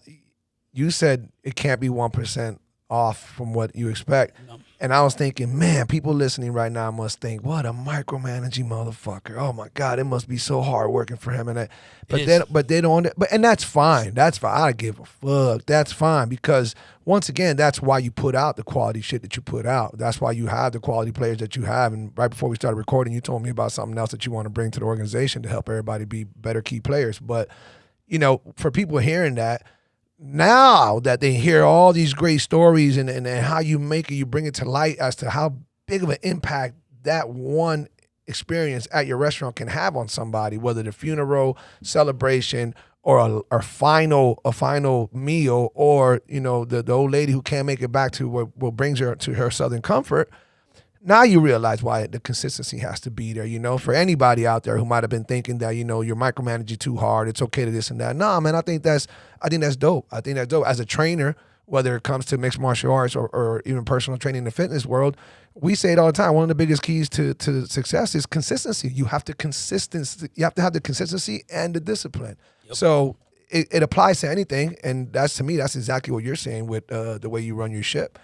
you said it can't be 1% off from what you expect. No. And I was thinking, man, people listening right now must think, what a micromanaging motherfucker. Oh my God, it must be so hard working for him. And they don't. And that's fine. That's fine. I don't give a fuck. That's fine, because once again, that's why you put out the quality shit that you put out. That's why you have the quality players that you have. And right before we started recording, you told me about something else that you want to bring to the organization to help everybody be better key players. But you know, for people hearing that, now that they hear all these great stories and how you make it, you bring it to light as to how big of an impact that one experience at your restaurant can have on somebody, whether the funeral, celebration, or a final meal, or you know, the old lady who can't make it back to what brings her to her Southern comfort. Now you realize why the consistency has to be there, you know, for anybody out there who might have been thinking that, you know, you're micromanaging too hard, it's okay to this and that. Nah, man, I think that's dope. I think that's dope. As a trainer, whether it comes to mixed martial arts or even personal training in the fitness world, we say it all the time. One of the biggest keys to success is consistency. You have to have the consistency and the discipline. Yep. So it applies to anything, and to me, that's exactly what you're saying with the way you run your ship.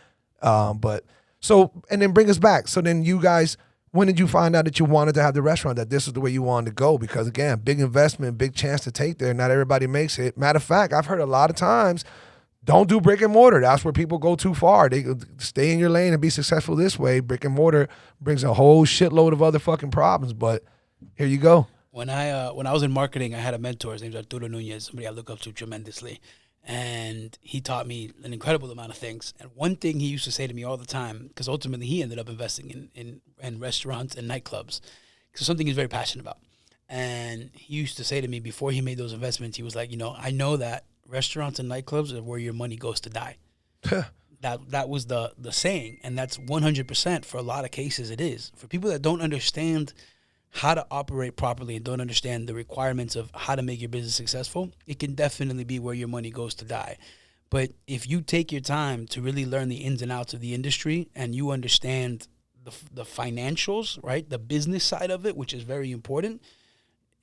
So, and then bring us back. So then you guys, when did you find out that you wanted to have the restaurant, that this is the way you wanted to go? Because again, big investment, big chance to take there. Not everybody makes it. Matter of fact, I've heard a lot of times, don't do brick and mortar. That's where people go too far. They stay in your lane and be successful this way. Brick and mortar brings a whole shitload of other fucking problems. But here you go. When I was in marketing, I had a mentor. His name's Arturo Nunez, somebody I look up to tremendously. And he taught me an incredible amount of things. And one thing he used to say to me all the time, because ultimately he ended up investing in restaurants and nightclubs, because something he's very passionate about. And he used to say to me before he made those investments, he was like, I know that restaurants and nightclubs are where your money goes to die. That was the saying, and that's 100% for a lot of cases it is. For people that don't understand how to operate properly and don't understand the requirements of how to make your business successful, it can definitely be where your money goes to die. But if you take your time to really learn the ins and outs of the industry and you understand the financials, right, the business side of it, which is very important,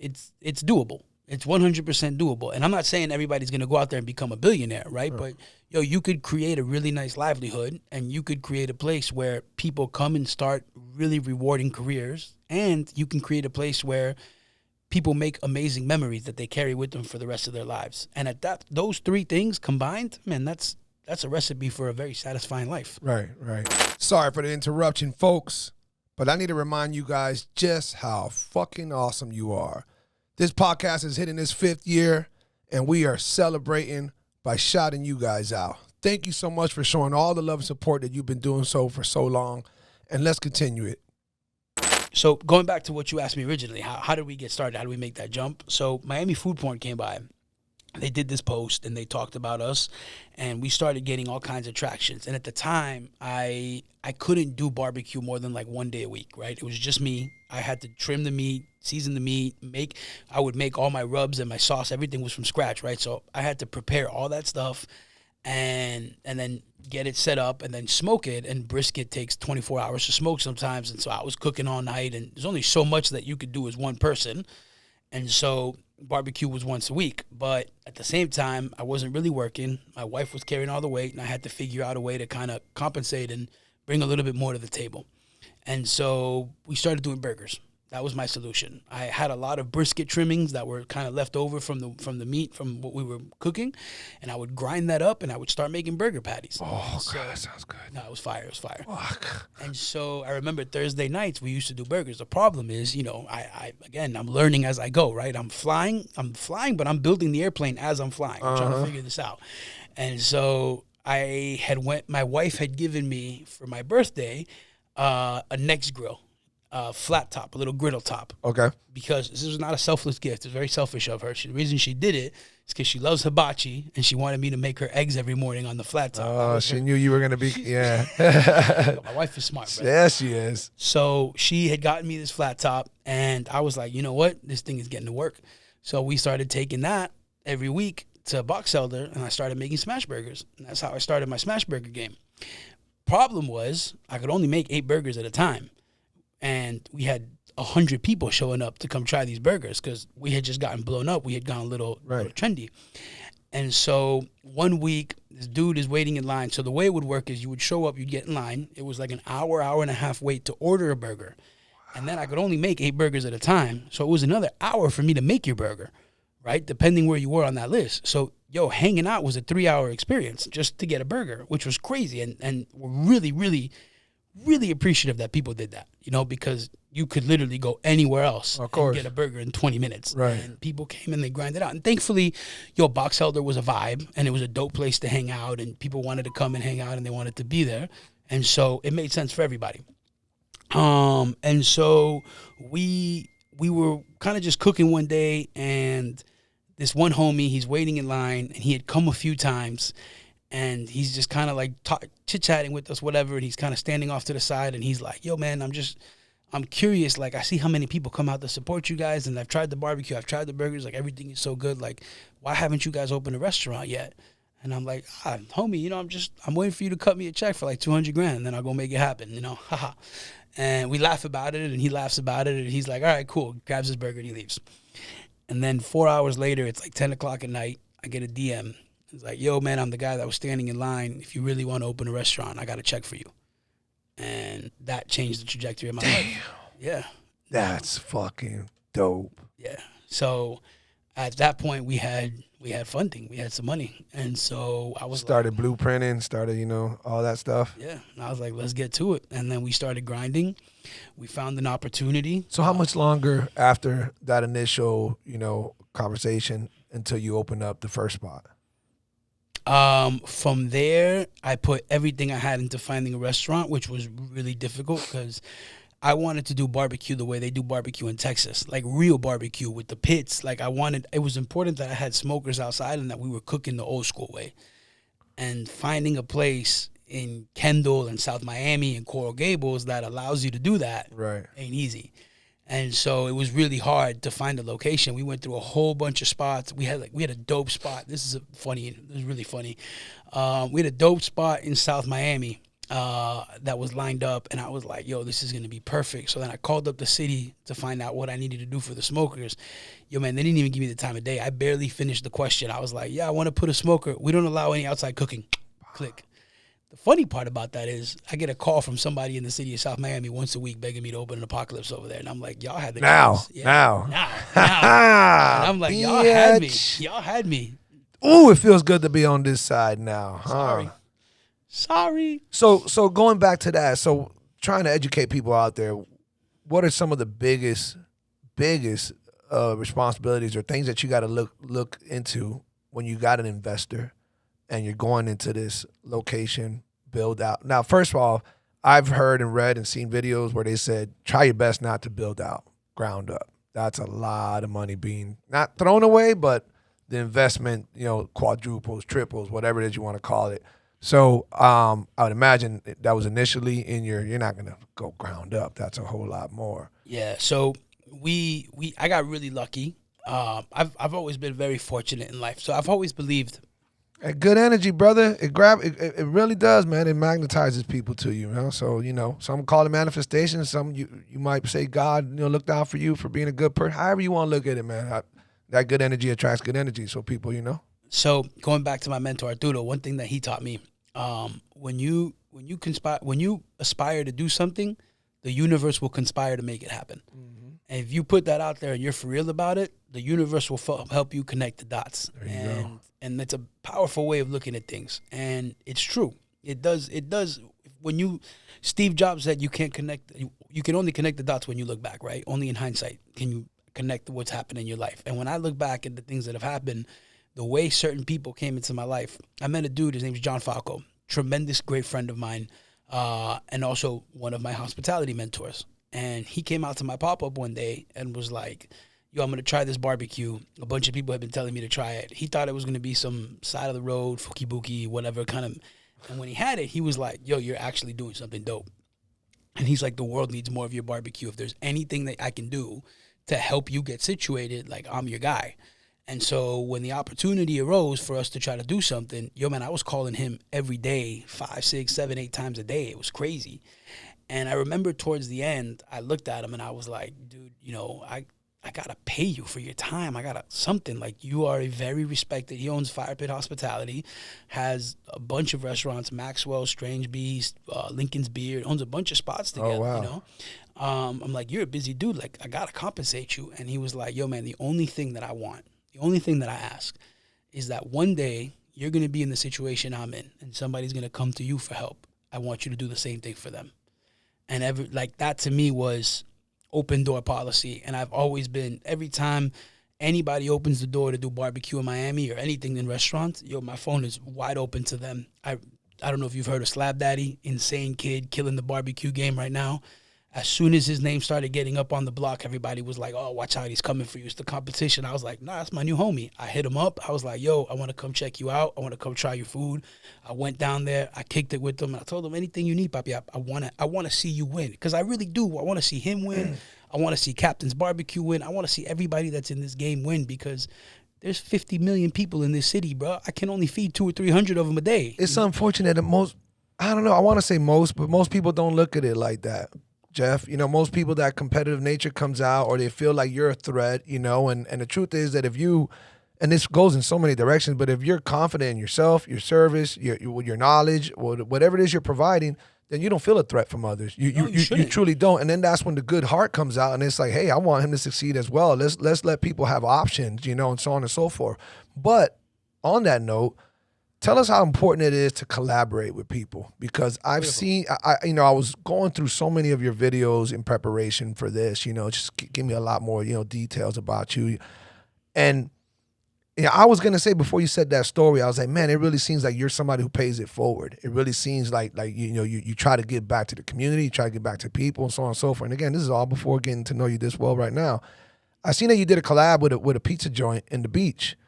it's doable. It's 100% doable. And I'm not saying everybody's going to go out there and become a billionaire, right? But, you could create a really nice livelihood, and you could create a place where people come and start really rewarding careers, and you can create a place where people make amazing memories that they carry with them for the rest of their lives. And at those three things combined, man, that's a recipe for a very satisfying life. Right. Sorry for the interruption, folks, but I need to remind you guys just how fucking awesome you are. This podcast is hitting its 5th year, and we are celebrating by shouting you guys out. Thank you so much for showing all the love and support that you've been doing so for so long, and let's continue it. So going back to what you asked me originally, how did we get started? How do we make that jump? So Miami Food Porn came by. They did this post, and they talked about us, and we started getting all kinds of tractions. And at the time, I couldn't do barbecue more than like one day a week, right? It was just me. I had to trim the meat, season the meat, I would make all my rubs and my sauce. Everything was from scratch, right? So I had to prepare all that stuff and then get it set up and then smoke it. And brisket takes 24 hours to smoke sometimes. And so I was cooking all night, and there's only so much that you could do as one person. And so barbecue was once a week. But at the same time, I wasn't really working. My wife was carrying all the weight, and I had to figure out a way to kind of compensate and bring a little bit more to the table. And so we started doing burgers. That was my solution. I had a lot of brisket trimmings that were kind of left over from the meat from what we were cooking, and I would grind that up, and I would start making burger patties. Oh, God, that sounds good. No, it was fire. It was fire. Fuck. And so I remember Thursday nights we used to do burgers. The problem is, I'm learning as I go, right? I'm flying, but I'm building the airplane as I'm flying. I'm trying to figure this out. And so my wife had given me for my birthday a Next grill. Flat top, a little griddle top. Okay. Because this was not a selfless gift. It's very selfish of her. The reason she did it is because she loves hibachi, and she wanted me to make her eggs every morning on the flat top. Oh, she knew you were going to be, yeah. My wife is smart, bro. Yeah, she is. So she had gotten me this flat top, and I was like, you know what? This thing is getting to work. So we started taking that every week to Box Elder, and I started making smash burgers. And that's how I started my smash burger game. Problem was, I could only make 8 burgers at a time. And we had 100 people showing up to come try these burgers because we had just gotten blown up. We had gone a little trendy. And so one week, this dude is waiting in line. So the way it would work is you would show up, you'd get in line. It was like an hour and a half wait to order a burger. And then I could only make 8 burgers at a time. So it was another hour for me to make your burger, right? Depending where you were on that list. So, hanging out was a 3-hour experience just to get a burger, which was crazy. And we're really, really, really appreciative that people did that, because you could literally go anywhere else and get a burger in 20 minutes. Right. And people came and they grinded out. And thankfully, Box Elder was a vibe, and it was a dope place to hang out, and people wanted to come and hang out, and they wanted to be there. And so it made sense for everybody. And so we were kind of just cooking one day, and this one homie, he's waiting in line, and he had come a few times, and he's just kind of like chit-chatting with us, whatever, and he's kind of standing off to the side, and he's like, yo, man, I'm curious, like, I see how many people come out to support you guys, and I've tried the barbecue, I've tried the burgers, like, everything is so good, like, why haven't you guys opened a restaurant yet? And I'm like, homie, I'm waiting for you to cut me a check for like $200,000, and then I'll go make it happen, haha. And we laugh about it, and he laughs about it, and he's like, all right, cool, grabs his burger, and he leaves. And then 4 hours later, it's like 10 o'clock at night, I get a DM. It's like, yo, man, I'm the guy that was standing in line. If you really want to open a restaurant, I got a check for you. And that changed the trajectory of my life. Yeah. That's fucking dope. Yeah. So At that point, we had funding, we had some money, and so I was Started blueprinting, started, all that stuff. yeah, and I was like, let's get to it. And then we started grinding. We found an opportunity. So how much longer after that initial, conversation until you opened up the first spot? From there, I put everything I had into finding a restaurant, which was really difficult because I wanted to do barbecue the way they do barbecue in Texas, like real barbecue with the pits. Like it was important that I had smokers outside and that we were cooking the old school way. And finding a place in Kendall and South Miami and Coral Gables that allows you to do that Right. ain't easy. And so it was really hard to find a location. We went through a whole bunch of spots. We had a dope spot. This is really funny. We had a dope spot in South Miami that was lined up, and I was like, yo, this is going to be perfect. So then I called up the city to find out what I needed to do for the smokers. Yo, man, they didn't even give me the time of day. I barely finished the question. I was like, yeah, I want to put a smoker. We don't allow any outside cooking. Click. The funny part about that is I get a call from somebody in the city of South Miami once a week begging me to open an Apocalypse over there. And I'm like, y'all had the Now. And I'm like, y'all had me. Y'all had me. Ooh, it feels good to be on this side now. Sorry. So going back to that, so trying to educate people out there, what are some of the biggest responsibilities or things that you got to look into when you got an investor and you're going into this location build out? Now, first of all, I've heard and read and seen videos where they said, try your best not to build out ground up. That's a lot of money being not thrown away, but the investment, quadruples, triples, whatever it is you want to call it. So I would imagine that was initially you're not going to go ground up. That's a whole lot more. Yeah. So I got really lucky. I've always been very fortunate in life. So I've always believed. Good energy, brother. It really does, man. It magnetizes people to you, So, some call it manifestation. Some you might say God, looked out for you for being a good person. However you want to look at it, man. That good energy attracts good energy. So people, So going back to my mentor Arturo, one thing that he taught me, when you aspire to do something, the universe will conspire to make it happen. Mm-hmm. And if you put that out there and you're for real about it, the universe will help you connect the dots. There you go. And it's a powerful way of looking at things. And it's true. It does. Steve Jobs said you can only connect the dots when you look back, right? Only in hindsight can you connect what's happened in your life. And when I look back at the things that have happened, the way certain people came into my life, I met a dude, his name's John Falco, tremendous, great friend of mine, and also one of my hospitality mentors. And he came out to my pop-up one day and was like, yo, I'm going to try this barbecue. A bunch of people have been telling me to try it. He thought it was going to be some side of the road, fuki-buki, whatever kind of. And when he had it, he was like, yo, you're actually doing something dope. And he's like, the world needs more of your barbecue. If there's anything that I can do to help you get situated, like, I'm your guy. And so when the opportunity arose for us to try to do something, yo, man, I was calling him every day, 5, 6, 7, 8 times a day. It was crazy. And I remember towards the end, I looked at him and I was like, dude, I got to pay you for your time. I got to something. Like, you are a very respected. He owns Fire Pit Hospitality, has a bunch of restaurants, Maxwell, Strange Beast, Lincoln's Beard, owns a bunch of spots together, wow. I'm like, you're a busy dude. Like, I got to compensate you. And he was like, yo, man, the only thing that I want, the only thing that I ask is that one day you're going to be in the situation I'm in and somebody's going to come to you for help. I want you to do the same thing for them. And that to me was open door policy. And I've always been, every time anybody opens the door to do barbecue in Miami or anything in restaurants, yo, my phone is wide open to them. I don't know if you've heard of Slab Daddy, insane kid, killing the barbecue game right now. As soon as his name started getting up on the block, everybody was like, oh, watch out, he's coming for you. It's the competition. I was like, nah, that's my new homie. I hit him up. I was like, yo, I want to come check you out. I want to come try your food. I went down there. I kicked it with him. I told him, anything you need, papi, I want to see you win. Because I really do. I want to see him win. I want to see Captain's Barbecue win. I want to see everybody that's in this game win, because there's 50 million people in this city, bro. I can only feed 200 or 300 of them a day. It's unfortunate that I don't know, I want to say most, but most people don't look at it like that, Jeff. Most people, that competitive nature comes out, or they feel like you're a threat, and the truth is that if you, and this goes in so many directions, but if you're confident in yourself, your service, your knowledge, or whatever it is you're providing, then you don't feel a threat from others. You No, you you shouldn't. truly don't. And then that's when the good heart comes out, and it's like, hey, I want him to succeed as well. Let's let people have options, and so on and so forth. But on that note, tell us how important it is to collaborate with people, because I've seen, I was going through so many of your videos in preparation for this. Just give me a lot more, details about you. And I was gonna say before you said that story, I was like, man, it really seems like you're somebody who pays it forward. It really seems like you try to give back to the community, you try to give back to people, and so on and so forth. And again, this is all before getting to know you this well right now. I seen that you did a collab with a pizza joint in the beach,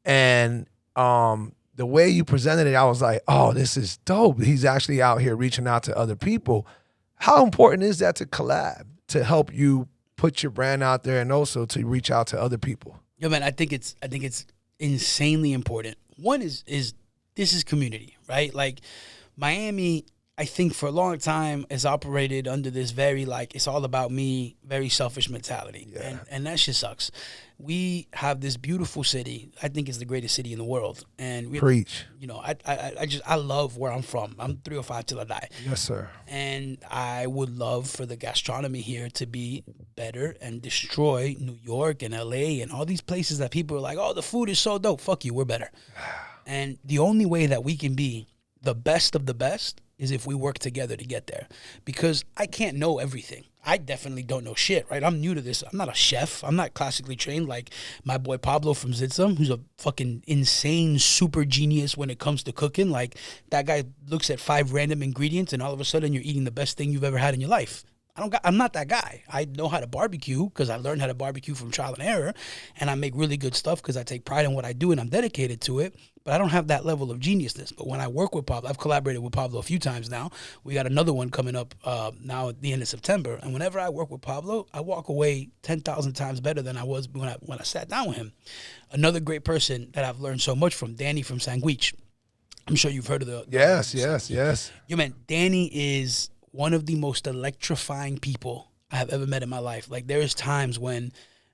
and the way you presented it, I was like, oh, this is dope. He's actually out here reaching out to other people. How important is that to collab, to help you put your brand out there and also to reach out to other people? Yo, man, I think it's insanely important. One is this is community, right? Like Miami, I think for a long time has operated under this very it's all about me, very selfish mentality. Yeah. And that shit sucks. We have this beautiful city. I think it's the greatest city in the world. And we, Preach. I love where I'm from. I'm 305 till I die. Yes, sir. And I would love for the gastronomy here to be better and destroy New York and LA and all these places that people are like, oh, the food is so dope. Fuck you, we're better. And the only way that we can be the best of the best is if we work together to get there. Because I can't know everything. I definitely don't know shit, right? I'm new to this. I'm not a chef. I'm not classically trained like my boy Pablo from Zitzum, who's a fucking insane super genius when it comes to cooking. Like, that guy looks at 5 random ingredients and all of a sudden you're eating the best thing you've ever had in your life. I'm not that guy. I know how to barbecue because I learned how to barbecue from trial and error, and I make really good stuff because I take pride in what I do and I'm dedicated to it. But I don't have that level of geniusness. But when I work with Pablo, I've collaborated with Pablo a few times now. We got another one coming up now at the end of September. And whenever I work with Pablo, I walk away 10,000 times better than I was when I sat down with him. Another great person that I've learned so much from, Danny from Sandwich. I'm sure you've heard of the... Yes. Yo, man, Danny is one of the most electrifying people I have ever met in my life. Like, there's times when,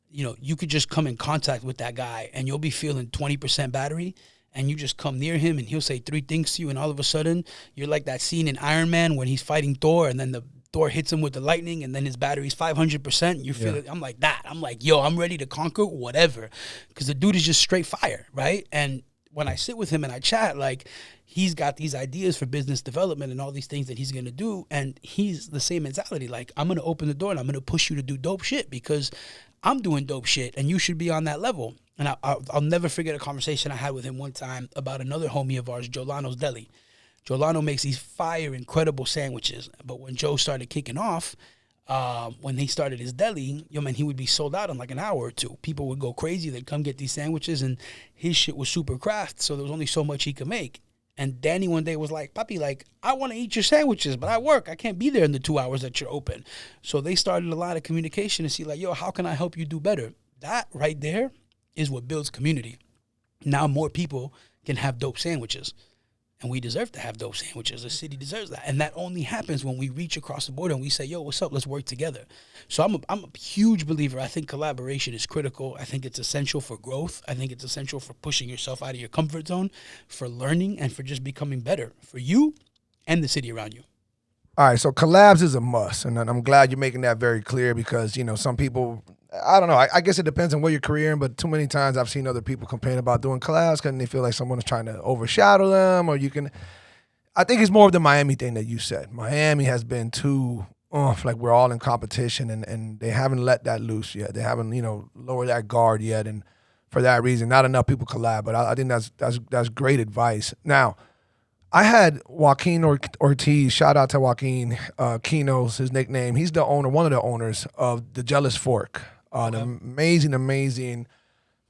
you could just come in contact with that guy and you'll be feeling 20% battery, and you just come near him and he'll say 3 things to you, and all of a sudden you're like that scene in Iron Man when he's fighting Thor and then the Thor hits him with the lightning and then his battery's 500%. You feel it. I'm like that. I'm like, yo, I'm ready to conquer whatever, because the dude is just straight fire, right? And when I sit with him and I chat, like, he's got these ideas for business development and all these things that he's going to do. And he's the same mentality. Like, I'm going to open the door and I'm going to push you to do dope shit because I'm doing dope shit and you should be on that level. And I'll never forget a conversation I had with him one time about another homie of ours, Jolano's Deli. Jolano makes these fire, incredible sandwiches. But when Joe started kicking off, when he started his deli, he would be sold out in like an hour or two. People would go crazy. They'd come get these sandwiches, and his shit was super craft, so there was only so much he could make. And Danny one day was like, Papi, like, I want to eat your sandwiches, but I work. I can't be there in the 2 hours that you're open. So they started a lot of communication to see, like, yo, how can I help you do better? That right there is what builds community. Now more people can have dope sandwiches. And we deserve to have dope sandwiches. The city deserves that. And that only happens when we reach across the border and we say, yo, what's up? Let's work together. So I'm a huge believer. I think collaboration is critical. I think it's essential for growth. I think it's essential for pushing yourself out of your comfort zone, for learning, and for just becoming better for you and the city around you. All right, so collabs is a must, and I'm glad you're making that very clear because, some people, I don't know, I guess it depends on where your career in, but too many times I've seen other people complain about doing collabs because they feel like someone is trying to overshadow them, or I think it's more of the Miami thing that you said. Miami has been too, like we're all in competition, and they haven't let that loose yet. They haven't, lowered that guard yet, and for that reason, not enough people collab, but I think that's great advice. Now, I had Joaquin Ortiz, shout out to Joaquin, Kino's his nickname. He's the owner, one of the owners of the Jealous Fork. An amazing.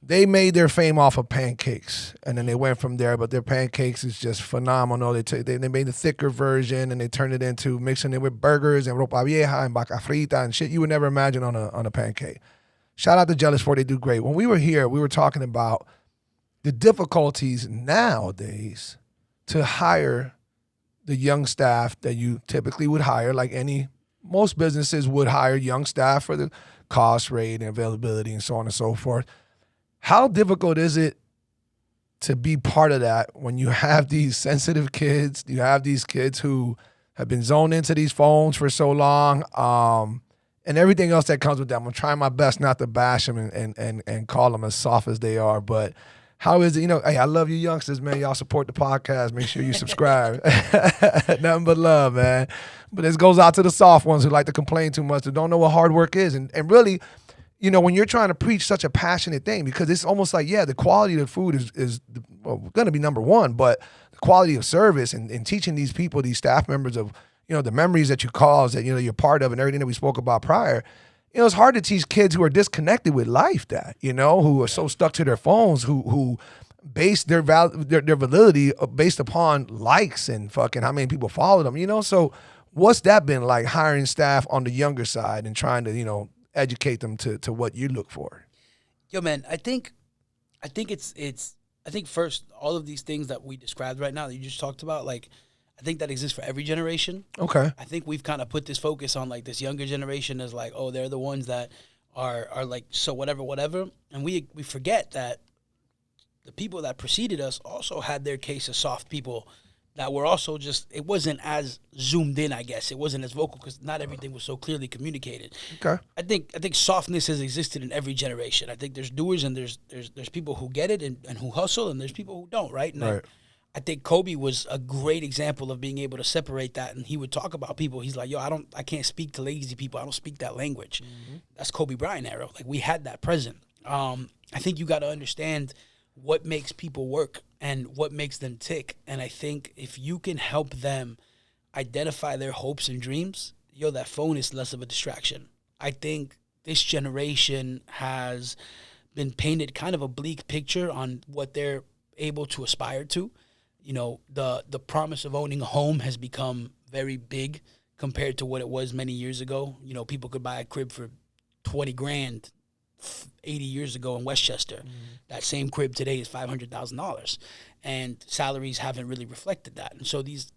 They made their fame off of pancakes, and then they went from there. But their pancakes is just phenomenal. They made the thicker version, and they turned it into mixing it with burgers and ropa vieja and vaca frita and shit you would never imagine on a pancake. Shout out to Jealous Fork, they do great. When we were here, we were talking about the difficulties nowadays to hire the young staff that you typically would hire, like most businesses would hire young staff for the cost rate and availability and so on and so forth. How difficult is it to be part of that when you have these sensitive kids, you have these kids who have been zoned into these phones for so long, and everything else that comes with that. I'm gonna try my best not to bash them and call them as soft as they are, but how is it? Hey, I love you youngsters, man. Y'all support the podcast. Make sure you subscribe. Nothing but love, man. But this goes out to the soft ones who like to complain too much, who don't know what hard work is. And really, when you're trying to preach such a passionate thing, because it's almost like, the quality of the food is going to be number one, but the quality of service and teaching these people, these staff members of, the memories that you cause that, you're part of and everything that we spoke about prior. It's hard to teach kids who are disconnected with life that, who are so stuck to their phones, who base their validity based upon likes and fucking how many people follow them, So what's that been like, hiring staff on the younger side and trying to, educate them to what you look for? Yo, man, I think first, all of these things that we described right now that you just talked about, like, I think that exists for every generation. Okay. I think we've kind of put this focus on, like, this younger generation as, like, oh, they're the ones that are like, so whatever. And we forget that the people that preceded us also had their case of soft people that were also just, it wasn't as zoomed in, I guess. It wasn't as vocal because not everything was so clearly communicated. Okay. I think softness has existed in every generation. I think there's doers and there's people who get it and who hustle, and there's people who don't, right? And right. I think Kobe was a great example of being able to separate that. And he would talk about people. He's like, yo, I can't speak to lazy people. I don't speak that language. Mm-hmm. That's Kobe Bryant era. Like, we had that present. I think you got to understand what makes people work and what makes them tick. And I think if you can help them identify their hopes and dreams, that phone is less of a distraction. I think this generation has been painted kind of a bleak picture on what they're able to aspire to. The promise of owning a home has become very big compared to what it was many years ago. People could buy a crib for $20,000 80 years ago in Westchester. Mm-hmm. That same crib today is $500,000, and salaries haven't really reflected that. And so these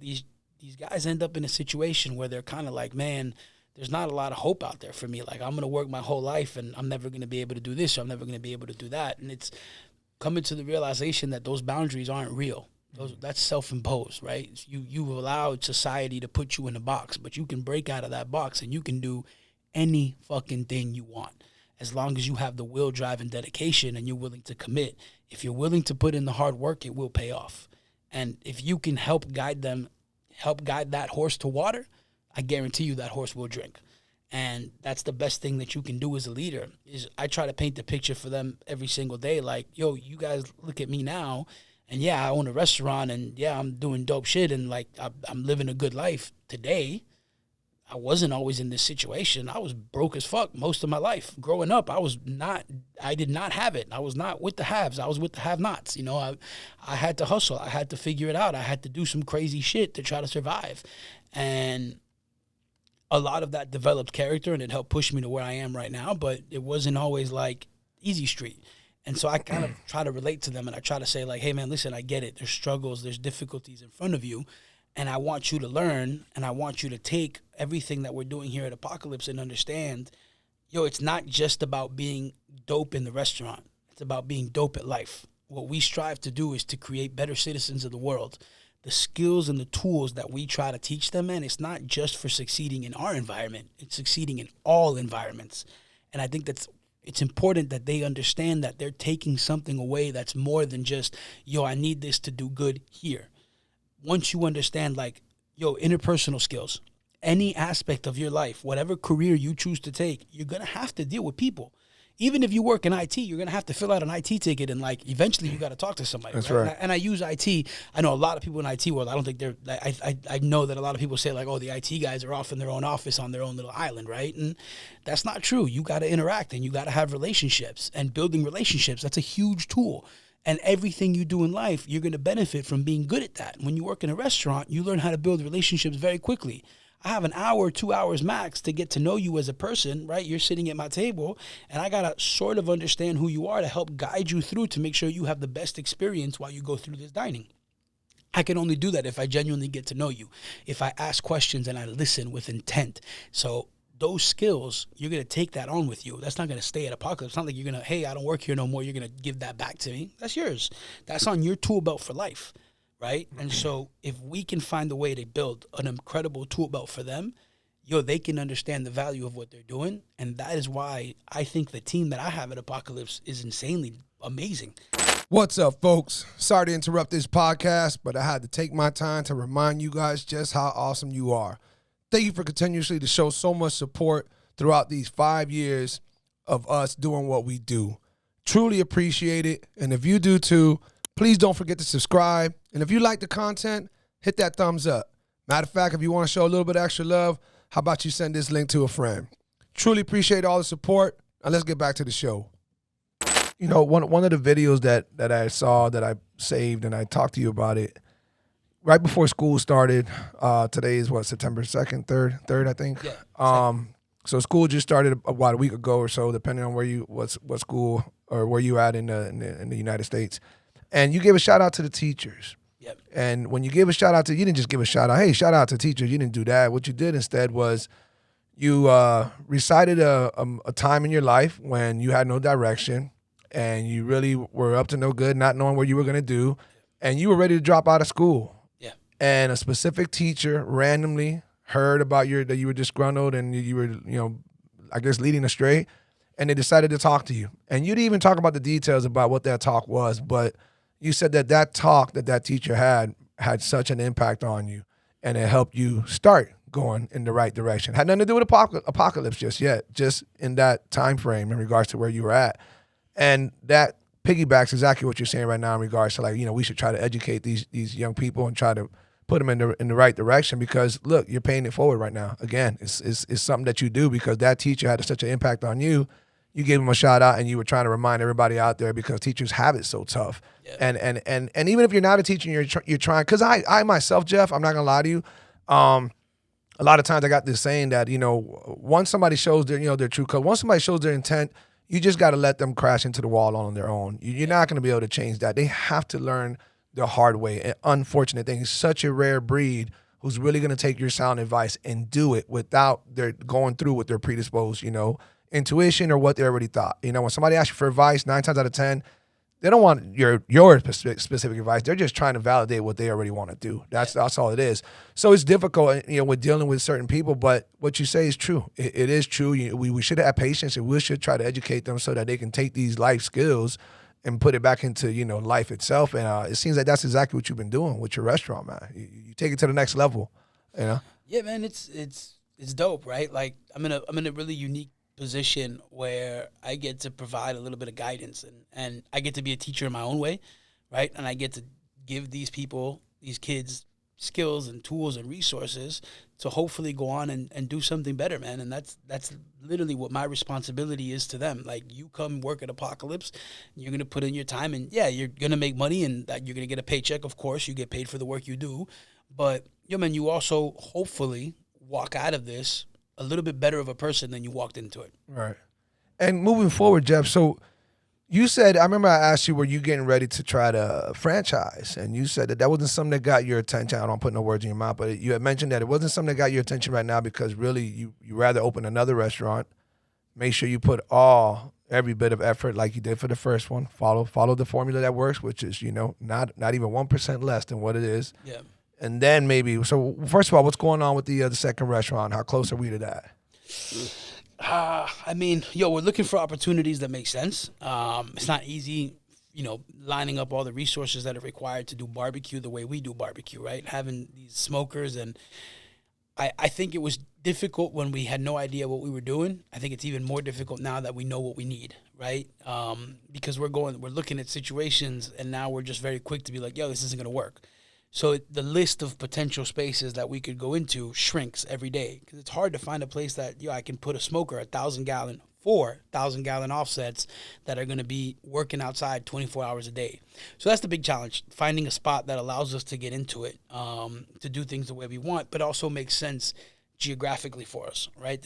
guys end up in a situation where they're kind of like, man, there's not a lot of hope out there for me. Like, I'm going to work my whole life and I'm never going to be able to do this, or I'm never going to be able to do that. And it's coming to the realization that those boundaries aren't real. That's self-imposed, right? You've allowed society to put you in a box, but you can break out of that box and you can do any fucking thing you want, as long as you have the will, drive, and dedication and you're willing to commit. If you're willing to put in the hard work, it will pay off. And if you can help guide that horse to water, I guarantee you that horse will drink. And that's the best thing that you can do as a leader. Is I try to paint the picture for them every single day. Like, yo, you guys look at me now, and yeah, I own a restaurant, and yeah, I'm doing dope shit, and like I'm living a good life today. I wasn't always in this situation. I was broke as fuck most of my life. Growing up, I did not have it. I was not with the haves. I was with the have-nots. I had to hustle. I had to figure it out. I had to do some crazy shit to try to survive. And a lot of that developed character, and it helped push me to where I am right now, but it wasn't always like easy street. And so I kind of try to relate to them, and I try to say, like, hey, man, listen, I get it. There's struggles. There's difficulties in front of you. And I want you to learn, and I want you to take everything that we're doing here at Apocalypse and understand, it's not just about being dope in the restaurant. It's about being dope at life. What we strive to do is to create better citizens of the world. The skills and the tools that we try to teach them, man, it's not just for succeeding in our environment. It's succeeding in all environments. And I think it's important that they understand that they're taking something away that's more than just, I need this to do good here. Once you understand, like, interpersonal skills, any aspect of your life, whatever career you choose to take, you're going to have to deal with people. Even if you work in IT, you're going to have to fill out an IT ticket, and, like, eventually you got to talk to somebody. That's right. And I use IT. I know a lot of people in IT world, I don't think I know that a lot of people say, like, oh, the IT guys are off in their own office on their own little island, right? And that's not true. You got to interact, and you got to have relationships. And building relationships, that's a huge tool. And everything you do in life, you're going to benefit from being good at that. When you work in a restaurant, you learn how to build relationships very quickly. I have an hour, 2 hours max to get to know you as a person, right? You're sitting at my table, and I got to sort of understand who you are to help guide you through to make sure you have the best experience while you go through this dining. I can only do that if I genuinely get to know you, if I ask questions and I listen with intent. So those skills, you're going to take that on with you. That's not going to stay at Apocalypse. It's not like you're going to, hey, I don't work here no more. You're going to give that back to me. That's yours. That's on your tool belt for life. right? And so if we can find a way to build an incredible tool belt for them, they can understand the value of what they're doing. And that is why I think the team that I have at Apocalypse is insanely amazing. What's up, folks? Sorry to interrupt this podcast, but I had to take my time to remind you guys just how awesome you are. Thank you for continuously to show so much support throughout these 5 years of us doing what we do. Truly appreciate it. And if you do too, please don't forget to subscribe. And if you like the content, hit that thumbs up. Matter of fact, if you want to show a little bit of extra love, how about you send this link to a friend? Truly appreciate all the support. Now let's get back to the show. You know, one of the videos that I saw, that I saved, and I talked to you about it right before school started. Today is what, September 2nd, 3rd, I think. Yeah. So school just started a week ago or so, depending on what school or where you at in the United States. And you gave a shout out to the teachers. Yep. And when you gave a shout out you didn't just give a shout out. Hey, shout out to teachers. You didn't do that. What you did instead was you recited a time in your life when you had no direction. And you really were up to no good, not knowing what you were going to do, and you were ready to drop out of school. Yeah. And a specific teacher randomly heard about that you were disgruntled and you were, I guess leading astray, and they decided to talk to you. And you didn't even talk about the details about what that talk was, but you said that talk that teacher had such an impact on you, and it helped you start going in the right direction. Had nothing to do with Apocalypse just yet, just in that time frame in regards to where you were at. And that piggybacks exactly what you're saying right now in regards to we should try to educate these young people and try to put them in the right direction, because look, you're paying it forward right now. Again, it's something that you do because that teacher had such an impact on you. You gave them a shout out, and you were trying to remind everybody out there because teachers have it so tough. Yeah. And even if you're not a teacher, you're trying, because I myself, Jeff, I'm not gonna lie to you. A lot of times I got this saying that once somebody shows their true color, once somebody shows their intent, you just got to let them crash into the wall on their own. You're not going to be able to change that. They have to learn the hard way. An unfortunate thing. It's such a rare breed who's really going to take your sound advice and do it without their going through with their predisposed, intuition or what they already thought. When somebody asks you for advice, 9 times out of 10, they don't want your specific advice. They're just trying to validate what they already want to do. That's all it is. So it's difficult, with dealing with certain people. But what you say is true. It is true. We should have patience, and we should try to educate them so that they can take these life skills and put it back into life itself. And it seems like that's exactly what you've been doing with your restaurant, man. You take it to the next level. Yeah, man. It's dope, right? Like I'm in a really unique position where I get to provide a little bit of guidance, and I get to be a teacher in my own way, right? And I get to give these kids skills and tools and resources to hopefully go on and do something better, man. And that's literally what my responsibility is to them. Like, you come work at Apocalypse, you're going to put in your time, and yeah, you're going to make money, and that you're going to get a paycheck. Of course, you get paid for the work you do, but man, you also hopefully walk out of this a little bit better of a person than you walked into it. Right. And moving forward, Jeff, so you said, I remember I asked you, were you getting ready to try to franchise? And you said that wasn't something that got your attention. I don't put no words in your mouth, but you had mentioned that it wasn't something that got your attention right now because really you rather open another restaurant, make sure you put every bit of effort like you did for the first one, follow the formula that works, which is, not even 1% less than what it is. Yeah. And then maybe, so first of all, what's going on with the second restaurant? How close are we to that? We're looking for opportunities that make sense. It's not easy, lining up all the resources that are required to do barbecue the way we do barbecue, right? Having these smokers, and I think it was difficult when we had no idea what we were doing. I think it's even more difficult now that we know what we need, right? Because we're looking at situations, and now we're just very quick to be like, yo, this isn't going to work. So the list of potential spaces that we could go into shrinks every day, because it's hard to find a place that I can put a smoker, 1,000-gallon, 4,000-gallon offsets that are going to be working outside 24 hours a day. So that's the big challenge, finding a spot that allows us to get into it, to do things the way we want, but also makes sense geographically for us, right?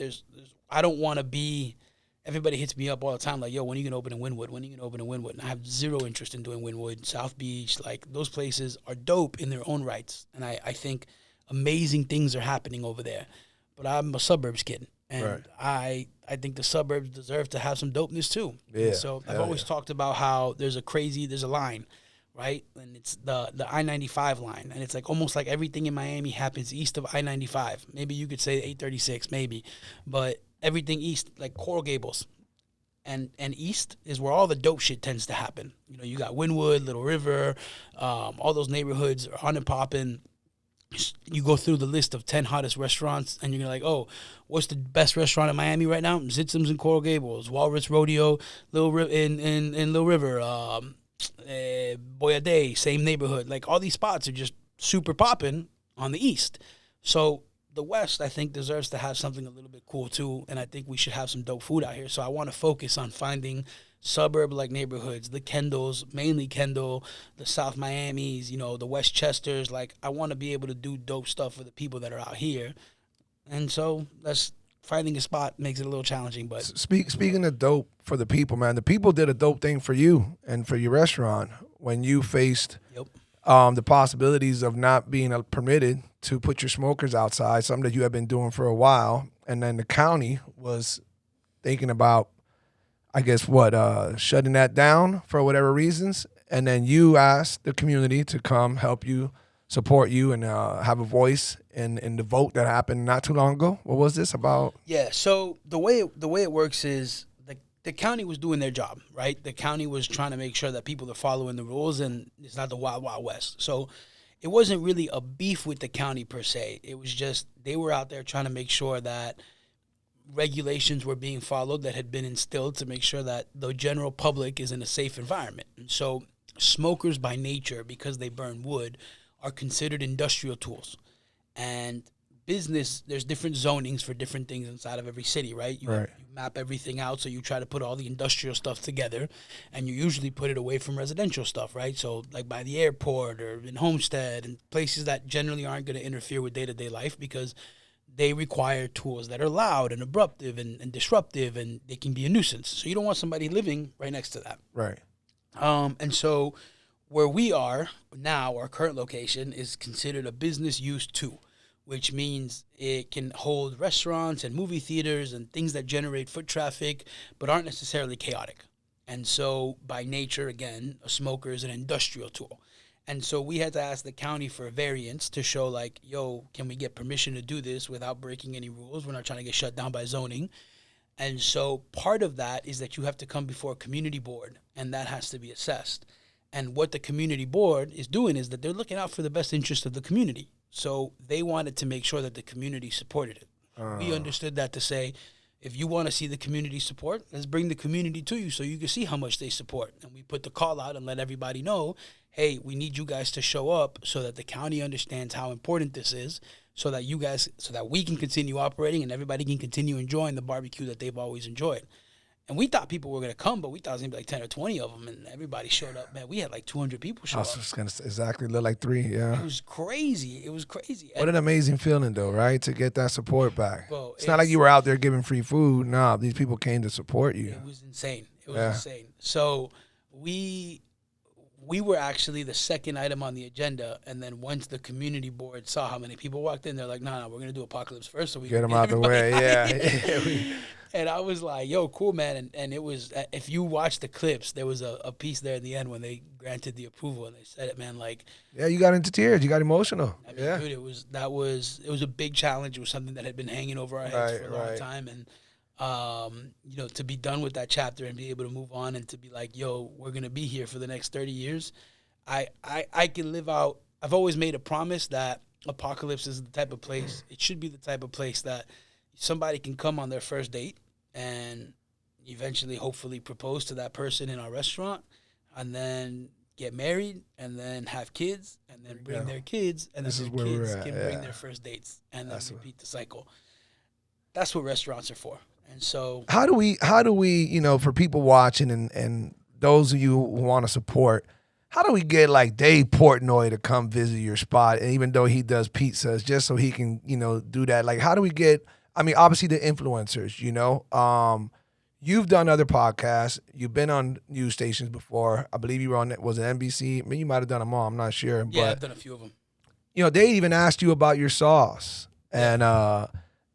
I don't want to be. Everybody hits me up all the time like, yo, when are you going to open in Wynwood? When are you going to open in Wynwood? And I have zero interest in doing Wynwood, South Beach. Like, those places are dope in their own rights. And I think amazing things are happening over there. But I'm a suburbs kid. And right. I think the suburbs deserve to have some dopeness too. Yeah. And so I've always talked about how there's a line right? And it's the I-95 line, and it's like almost like everything in Miami happens east of I-95. Maybe you could say 836, maybe, but everything east, like Coral Gables, and east is where all the dope shit tends to happen. You know, you got Wynwood, Little River, all those neighborhoods are on and popping. You go through the list of 10 hottest restaurants, and you're like, oh, what's the best restaurant in Miami right now? Zitzum's in Coral Gables, Walrus Rodeo, in Little River, Boyade, same neighborhood. Like, all these spots are just super popping on the east. So the West, I think, deserves to have something a little bit cool too, and I think we should have some dope food out here. So I want to focus on finding suburb-like neighborhoods, the Kendalls, mainly Kendall, the South Miamis, you know, the Westchesters. Like, I want to be able to do dope stuff for the people that are out here, and so that's finding a spot makes it a little challenging. But Speaking of dope for the people, man, the people did a dope thing for you and for your restaurant when you faced yep. the possibilities of not being permitted to put your smokers outside, something that you have been doing for a while, and then the county was thinking about, I guess, shutting that down for whatever reasons, and then you asked the community to come help you, support you, and have a voice in the vote that happened not too long ago. What was this about? Yeah, so the way it works is the county was doing their job, right? The county was trying to make sure that people are following the rules and it's not the wild, wild west. So it wasn't really a beef with the county per se. It was just they were out there trying to make sure that regulations were being followed that had been instilled to make sure that the general public is in a safe environment. And so smokers by nature, because they burn wood, are considered industrial tools. And business, there's different zonings for different things inside of every city, right? You map everything out, so you try to put all the industrial stuff together, and you usually put it away from residential stuff, right? So like by the airport or in Homestead and places that generally aren't going to interfere with day-to-day life because they require tools that are loud and abruptive and disruptive, and they can be a nuisance. So you don't want somebody living right next to that. Right. And so where we are now, our current location, is considered a business use too, which means it can hold restaurants and movie theaters and things that generate foot traffic but aren't necessarily chaotic. And so by nature, again, a smoker is an industrial tool. And so we had to ask the county for a variance to show like, yo, can we get permission to do this without breaking any rules? We're not trying to get shut down by zoning. And so part of that is that you have to come before a community board, and that has to be assessed. And what the community board is doing is that they're looking out for the best interest of the community. So they wanted to make sure that the community supported it. We understood that to say, if you want to see the community support, let's bring the community to you so you can see how much they support. And we put the call out and let everybody know, hey, we need you guys to show up so that the county understands how important this is, so that you guys, so that we can continue operating and everybody can continue enjoying the barbecue that they've always enjoyed. And we thought people were going to come, but we thought it was going to be like 10 or 20 of them, and everybody showed up. Man, we had like 200 people show up. I was just going to exactly look like 3, yeah. It was crazy. It was crazy. What an amazing feeling, though, right? To get that support back. Well, it's not like you were out there giving free food. No, these people came to support you. It was insane. It was insane. So we were actually the second item on the agenda, and then once the community board saw how many people walked in, they're like, no, we're going to do Apocalypse first so we get them out the way, yeah. And I was like, yo, cool, man. And it was, if you watch the clips, there was a piece there at the end when they granted the approval, and they said it, man, like. Yeah, you got into tears. You got emotional. I mean, dude, it was a big challenge. It was something that had been hanging over our heads for a long time. And, you know, to be done with that chapter and be able to move on and to be like, yo, we're going to be here for the next 30 years. I can live out. I've always made a promise that Apocalypse is the type of place, it should be the type of place that somebody can come on their first date and eventually hopefully propose to that person in our restaurant, and then get married, and then have kids, and then bring their kids, and then their kids can bring their first dates, and then repeat the cycle. That's what restaurants are for. And so how do we, you know, for people watching and those of you who want to support, how do we get like Dave Portnoy to come visit your spot? And even though he does pizzas, just so he can, you know, do that, like how do we get, I mean, obviously the influencers, you know, you've done other podcasts. You've been on news stations before. I believe you were on, was it NBC? I mean, you might have done them all. I'm not sure. Yeah, but, I've done a few of them. You know, they even asked you about your sauce. And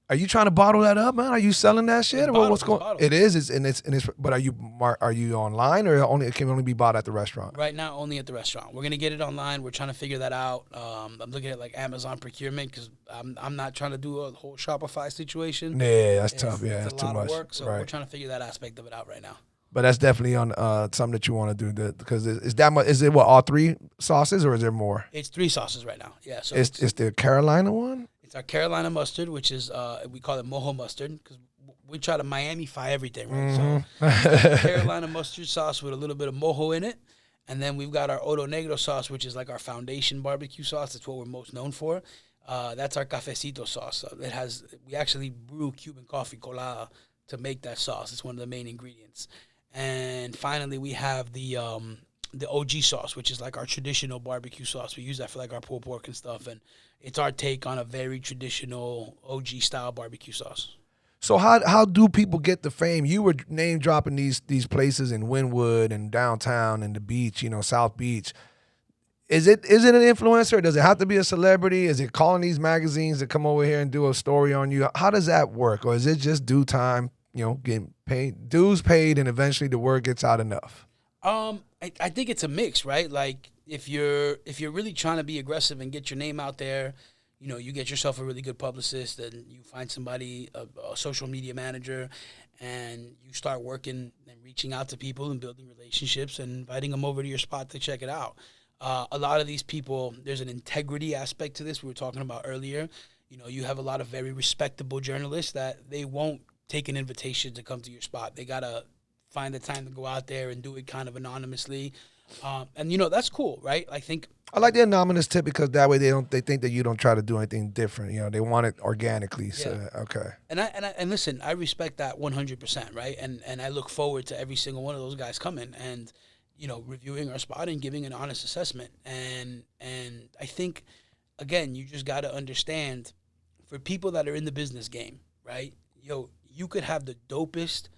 Are you trying to bottle that up, man? Are you selling that shit? It's Or bottled, what's it's going? bottled. It is. It's. But are you online or it can only be bought at the restaurant? Right now, only at the restaurant. We're gonna get it online. We're trying to figure that out. I'm looking at like Amazon procurement because I'm not trying to do a whole Shopify situation. Yeah, that's tough. Yeah, It's that's a too lot much. of work, so Right. we're trying to figure that aspect of it out right now. But that's definitely on something that you want to do because is that much? Is it what all 3 sauces or is there more? It's 3 sauces right now. Yeah, so It's the Carolina one. it's our Carolina mustard, which is we call it mojo mustard because we try to Miami-fy everything, right? So Carolina mustard sauce with a little bit of mojo in it. And then we've got our Odo Negro sauce, which is like our foundation barbecue sauce. That's what we're most known for. That's our cafecito sauce. We actually brew Cuban coffee colada to make that sauce. It's one of the main ingredients. And finally, we have the OG sauce, which is like our traditional barbecue sauce. We use that for like our pulled pork and stuff. And it's our take on a very traditional OG style barbecue sauce. So how do people get the fame? You were name dropping these places in Wynwood and downtown and the beach, South Beach. Is it an influencer? Does it have to be a celebrity? Is it calling these magazines to come over here and do a story on you? How does that work? Or is it just due time, getting paid, dues paid, and eventually the word gets out enough? I think it's a mix, right? Like if you're really trying to be aggressive and get your name out there, you get yourself a really good publicist and you find somebody, a social media manager, and you start working and reaching out to people and building relationships and inviting them over to your spot to check it out. A lot of these people, there's an integrity aspect to this we were talking about earlier. You have a lot of very respectable journalists that they won't take an invitation to come to your spot. They got to find the time to go out there and do it kind of anonymously. And that's cool, right? I like the anonymous tip because that way they think that you don't try to do anything different. They want it organically. So Yeah. okay. And listen, I respect that 100%, right? And I look forward to every single one of those guys coming and reviewing our spot and giving an honest assessment. And I think again, you just got to understand for people that are in the business game, right? You could have the dopest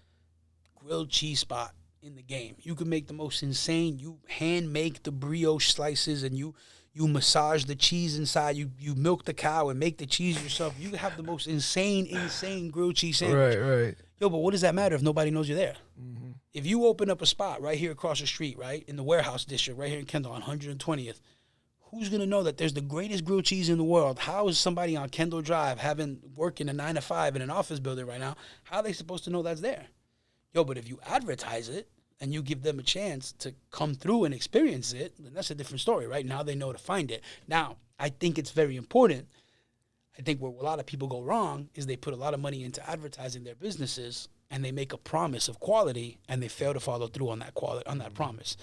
grilled cheese spot in the game. You could make the most insane. You hand make the brioche slices and you massage the cheese inside. You milk the cow and make the cheese yourself. You have the most insane grilled cheese sandwich. Right. But what does that matter if nobody knows you're there? Mm-hmm. If you open up a spot right here across the street, right, in the warehouse district, right here in Kendall on 120th, who's going to know that there's the greatest grilled cheese in the world? How is somebody on Kendall Drive working a 9 to 5 in an office building right now, how are they supposed to know that's there? But if you advertise it and you give them a chance to come through and experience it, then that's a different story, right? Now they know to find it. Now, I think it's very important. I think where a lot of people go wrong is they put a lot of money into advertising their businesses and they make a promise of quality and they fail to follow through on that promise.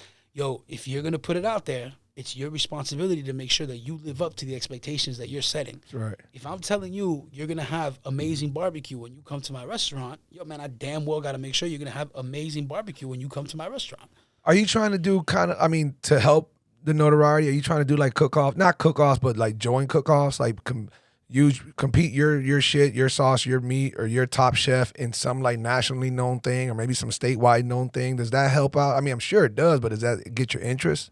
If you're going to put it out there, it's your responsibility to make sure that you live up to the expectations that you're setting. That's right. If I'm telling you you're going to have amazing barbecue when you come to my restaurant, I damn well got to make sure you're going to have amazing barbecue when you come to my restaurant. Are you trying to do to help the notoriety? Are you trying to do like cook-off, not cook-offs, but like joint cook-offs, like compete your shit, your sauce, your meat, or your top chef in some like nationally known thing or maybe some statewide known thing? Does that help out? I mean, I'm sure it does, but does that get your interest?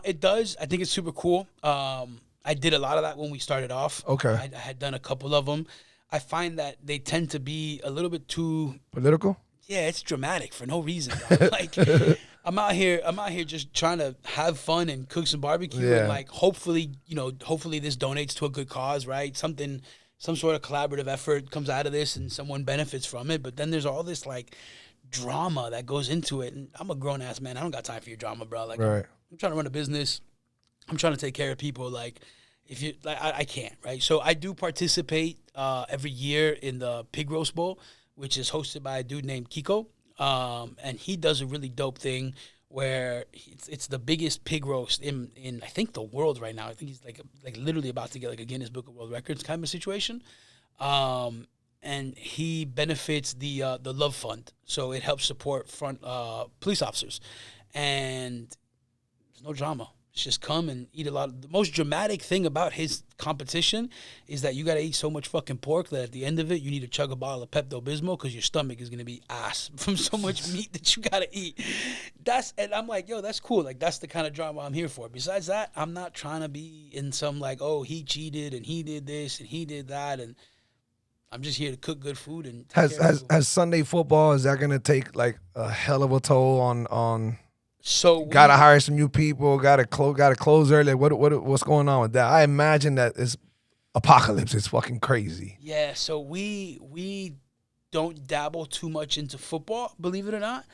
It does. I think it's super cool. I did a lot of that when we started off. Okay. I had done a couple of them. I find that they tend to be a little bit too political. Yeah, it's dramatic for no reason. Like I'm out here just trying to have fun and cook some barbecue and like hopefully this donates to a good cause, right? Some sort of collaborative effort comes out of this and someone benefits from it. But then there's all this like drama that goes into it. And I'm a grown ass man. I don't got time for your drama, bro. Like right. I'm trying to run a business. I'm trying to take care of people. Like if you like, I can't, right? So I do participate every year in the Pig Roast Bowl, which is hosted by a dude named Kiko. And he does a really dope thing where it's the biggest pig roast in I think the world right now. I think he's like literally about to get like a Guinness Book of World Records kind of a situation. And he benefits the Love Fund, so it helps support police officers. And there's no drama. It's just come and eat a lot. The most dramatic thing about his competition is that you got to eat so much fucking pork that at the end of it, you need to chug a bottle of Pepto-Bismol because your stomach is going to be ass from so much meat that you got to eat. And I'm like, that's cool. Like, that's the kind of drama I'm here for. Besides that, I'm not trying to be in some like, oh, he cheated and he did this and he did that. And I'm just here to cook good food and take Has care of has people. has Sunday football, is that gonna take like a hell of a toll on So gotta hire some new people, gotta close early? What's going on with that? I imagine that it's apocalypse. It's fucking crazy. yeah, so we don't dabble too much into football, believe it or not,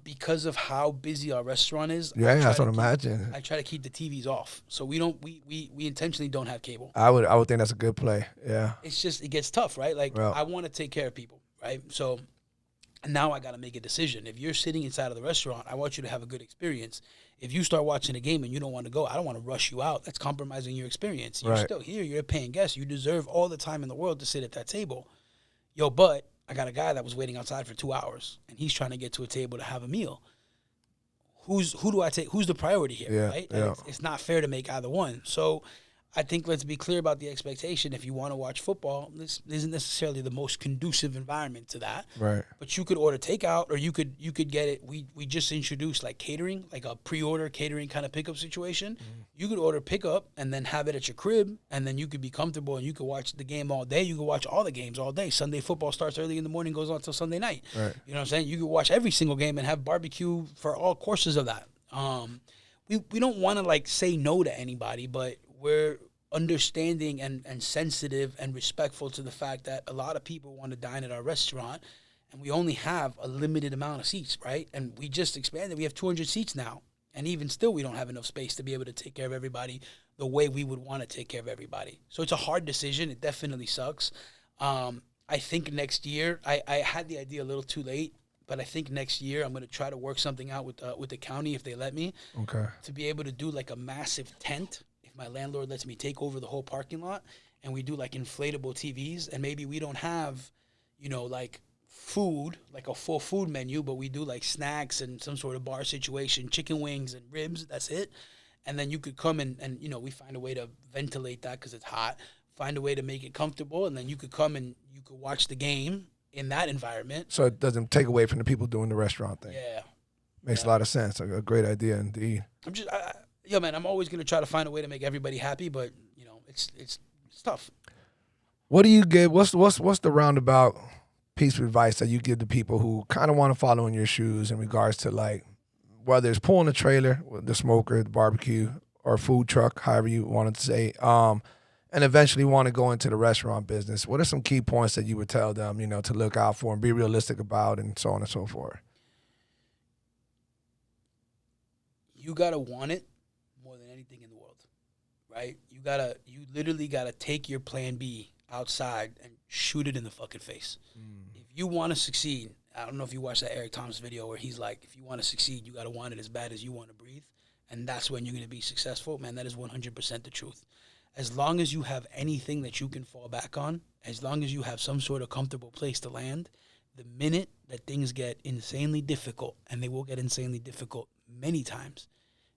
because of how busy our restaurant is. Yeah, that's what I imagine. I try to keep the TVs off, so we don't we intentionally don't have cable. I would think that's a good play. Yeah. It's just it gets tough, right? Like Well, I want to take care of people, right? So now I got to make a decision. If you're sitting inside of the restaurant, I want you to have a good experience. If you start watching a game and you don't want to go, I don't want to rush you out. That's compromising your experience. You're Right. still here. You're a paying guest. You deserve all the time in the world to sit at that table. Yo, but I got a guy that was waiting outside for 2 hours, and he's trying to get to a table to have a meal. Who do I take? Who's the priority here, Yeah, right? yeah. And it's not fair to make either one. So I think let's be clear about the expectation. If you want to watch football, this isn't necessarily the most conducive environment to that. right. But you could order takeout, or you could get it. We just introduced like catering, like a pre-order catering kind of pickup situation. You could order pickup and then have it at your crib, and then you could be comfortable and you could watch the game all day. You could watch all the games all day. Sunday football starts early in the morning, goes on till Sunday night. Right. You know what I'm saying? You could watch every single game and have barbecue for all courses of that. We don't want to like say no to anybody, but we're understanding and sensitive and respectful to the fact that a lot of people want to dine at our restaurant, and we only have a limited amount of seats, right? And we just expanded. We have 200 seats now, and even still, we don't have enough space to be able to take care of everybody the way we would want to take care of everybody. So it's a hard decision. It definitely sucks. I think next year, I had the idea a little too late, but I think next year I'm going to try to work something out with the county if they let me, Okay. to be able to do like a massive tent. If my landlord lets me take over the whole parking lot, and we do like inflatable TVs, and maybe we don't have, like food, like a full food menu, but we do like snacks and some sort of bar situation, chicken wings and ribs, that's it. And then you could come and we find a way to ventilate that because it's hot, find a way to make it comfortable, and then you could come and you could watch the game in that environment. So it doesn't take away from the people doing the restaurant thing. Yeah. Makes a lot of sense. A great idea indeed. Man, I'm always going to try to find a way to make everybody happy, but it's tough. What do you give? What's the roundabout piece of advice that you give to people who kind of want to follow in your shoes in regards to like whether it's pulling a trailer, the smoker, the barbecue, or food truck, however you wanted to say, and eventually want to go into the restaurant business? What are some key points that you would tell them, to look out for and be realistic about, and so on and so forth? You gotta want it more than anything in the world, right? You literally gotta take your plan B outside and shoot it in the fucking face. If you want to succeed, I don't know if you watched that Eric Thomas video where he's like, if you want to succeed, you gotta want it as bad as you want to breathe, and that's when you're gonna be successful. Man, that is 100% the truth. As long as you have anything that you can fall back on, as long as you have some sort of comfortable place to land, the minute that things get insanely difficult, and they will get insanely difficult many times,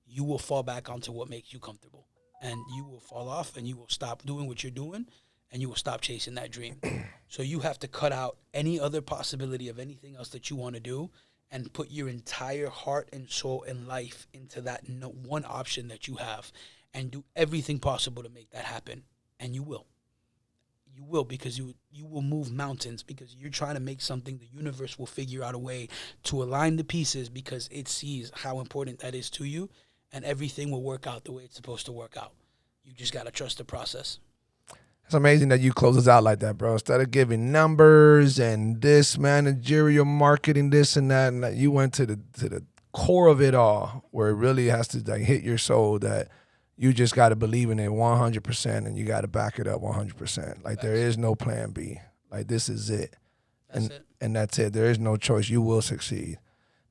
you will fall back onto what makes you comfortable, and you will fall off, and you will stop doing what you're doing, and you will stop chasing that dream. So you have to cut out any other possibility of anything else that you want to do, and put your entire heart and soul and life into that one option that you have, and do everything possible to make that happen. And you will. You will, because you will move mountains, because you're trying to make something. The universe will figure out a way to align the pieces because it sees how important that is to you, and everything will work out the way it's supposed to work out. You just got to trust the process. It's amazing that you close us out like that, bro. Instead of giving numbers and this managerial marketing, this and that you went to the core of it all, where it really has to like hit your soul that you just got to believe in it 100%, and you got to back it up 100%. Like, there is no plan B. Like, this is it. And that's it. There is no choice. You will succeed.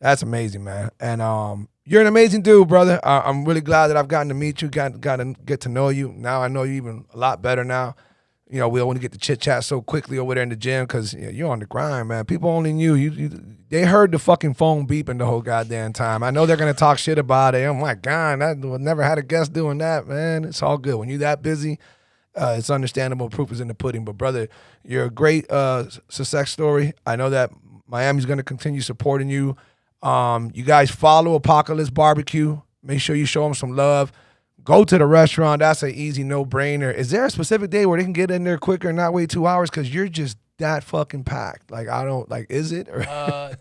That's amazing, man. And you're an amazing dude, brother. I'm really glad that I've gotten to meet you, got to get to know you. Now I know you even a lot better now. We only get to chit-chat so quickly over there in the gym because you're on the grind, man. People only knew. They heard the fucking phone beeping the whole goddamn time. I know they're going to talk shit about it. Oh, my God, I never had a guest doing that, man. It's all good. When you're that busy, it's understandable. Proof is in the pudding. But, brother, you're a great success story. I know that Miami's going to continue supporting you. You guys follow Apocalypse BBQ. Make sure you show them some love. go to the restaurant. That's an easy no-brainer. Is there a specific day where they can get in there quicker and not wait 2 hours? Because you're just that fucking packed. Like, I don't, like, is it? Or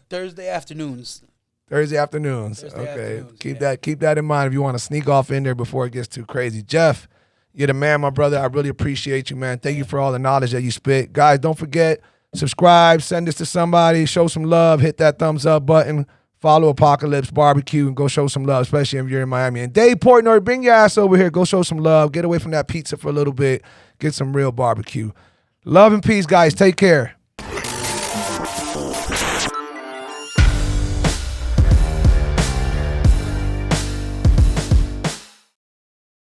Thursday afternoons. Thursday afternoons. Thursday Okay. afternoons, Keep that in mind if you want to sneak off in there before it gets too crazy. Jeff, you're the man, my brother. I really appreciate you, man. Thank you for all the knowledge that you spit. Guys, don't forget, subscribe, send this to somebody, show some love, hit that thumbs up button, follow Apocalypse BBQ, and go show some love, especially if you're in Miami. And Dave Portnoy, bring your ass over here. Go show some love. Get away from that pizza for a little bit. Get some real barbecue. Love and peace, guys. Take care.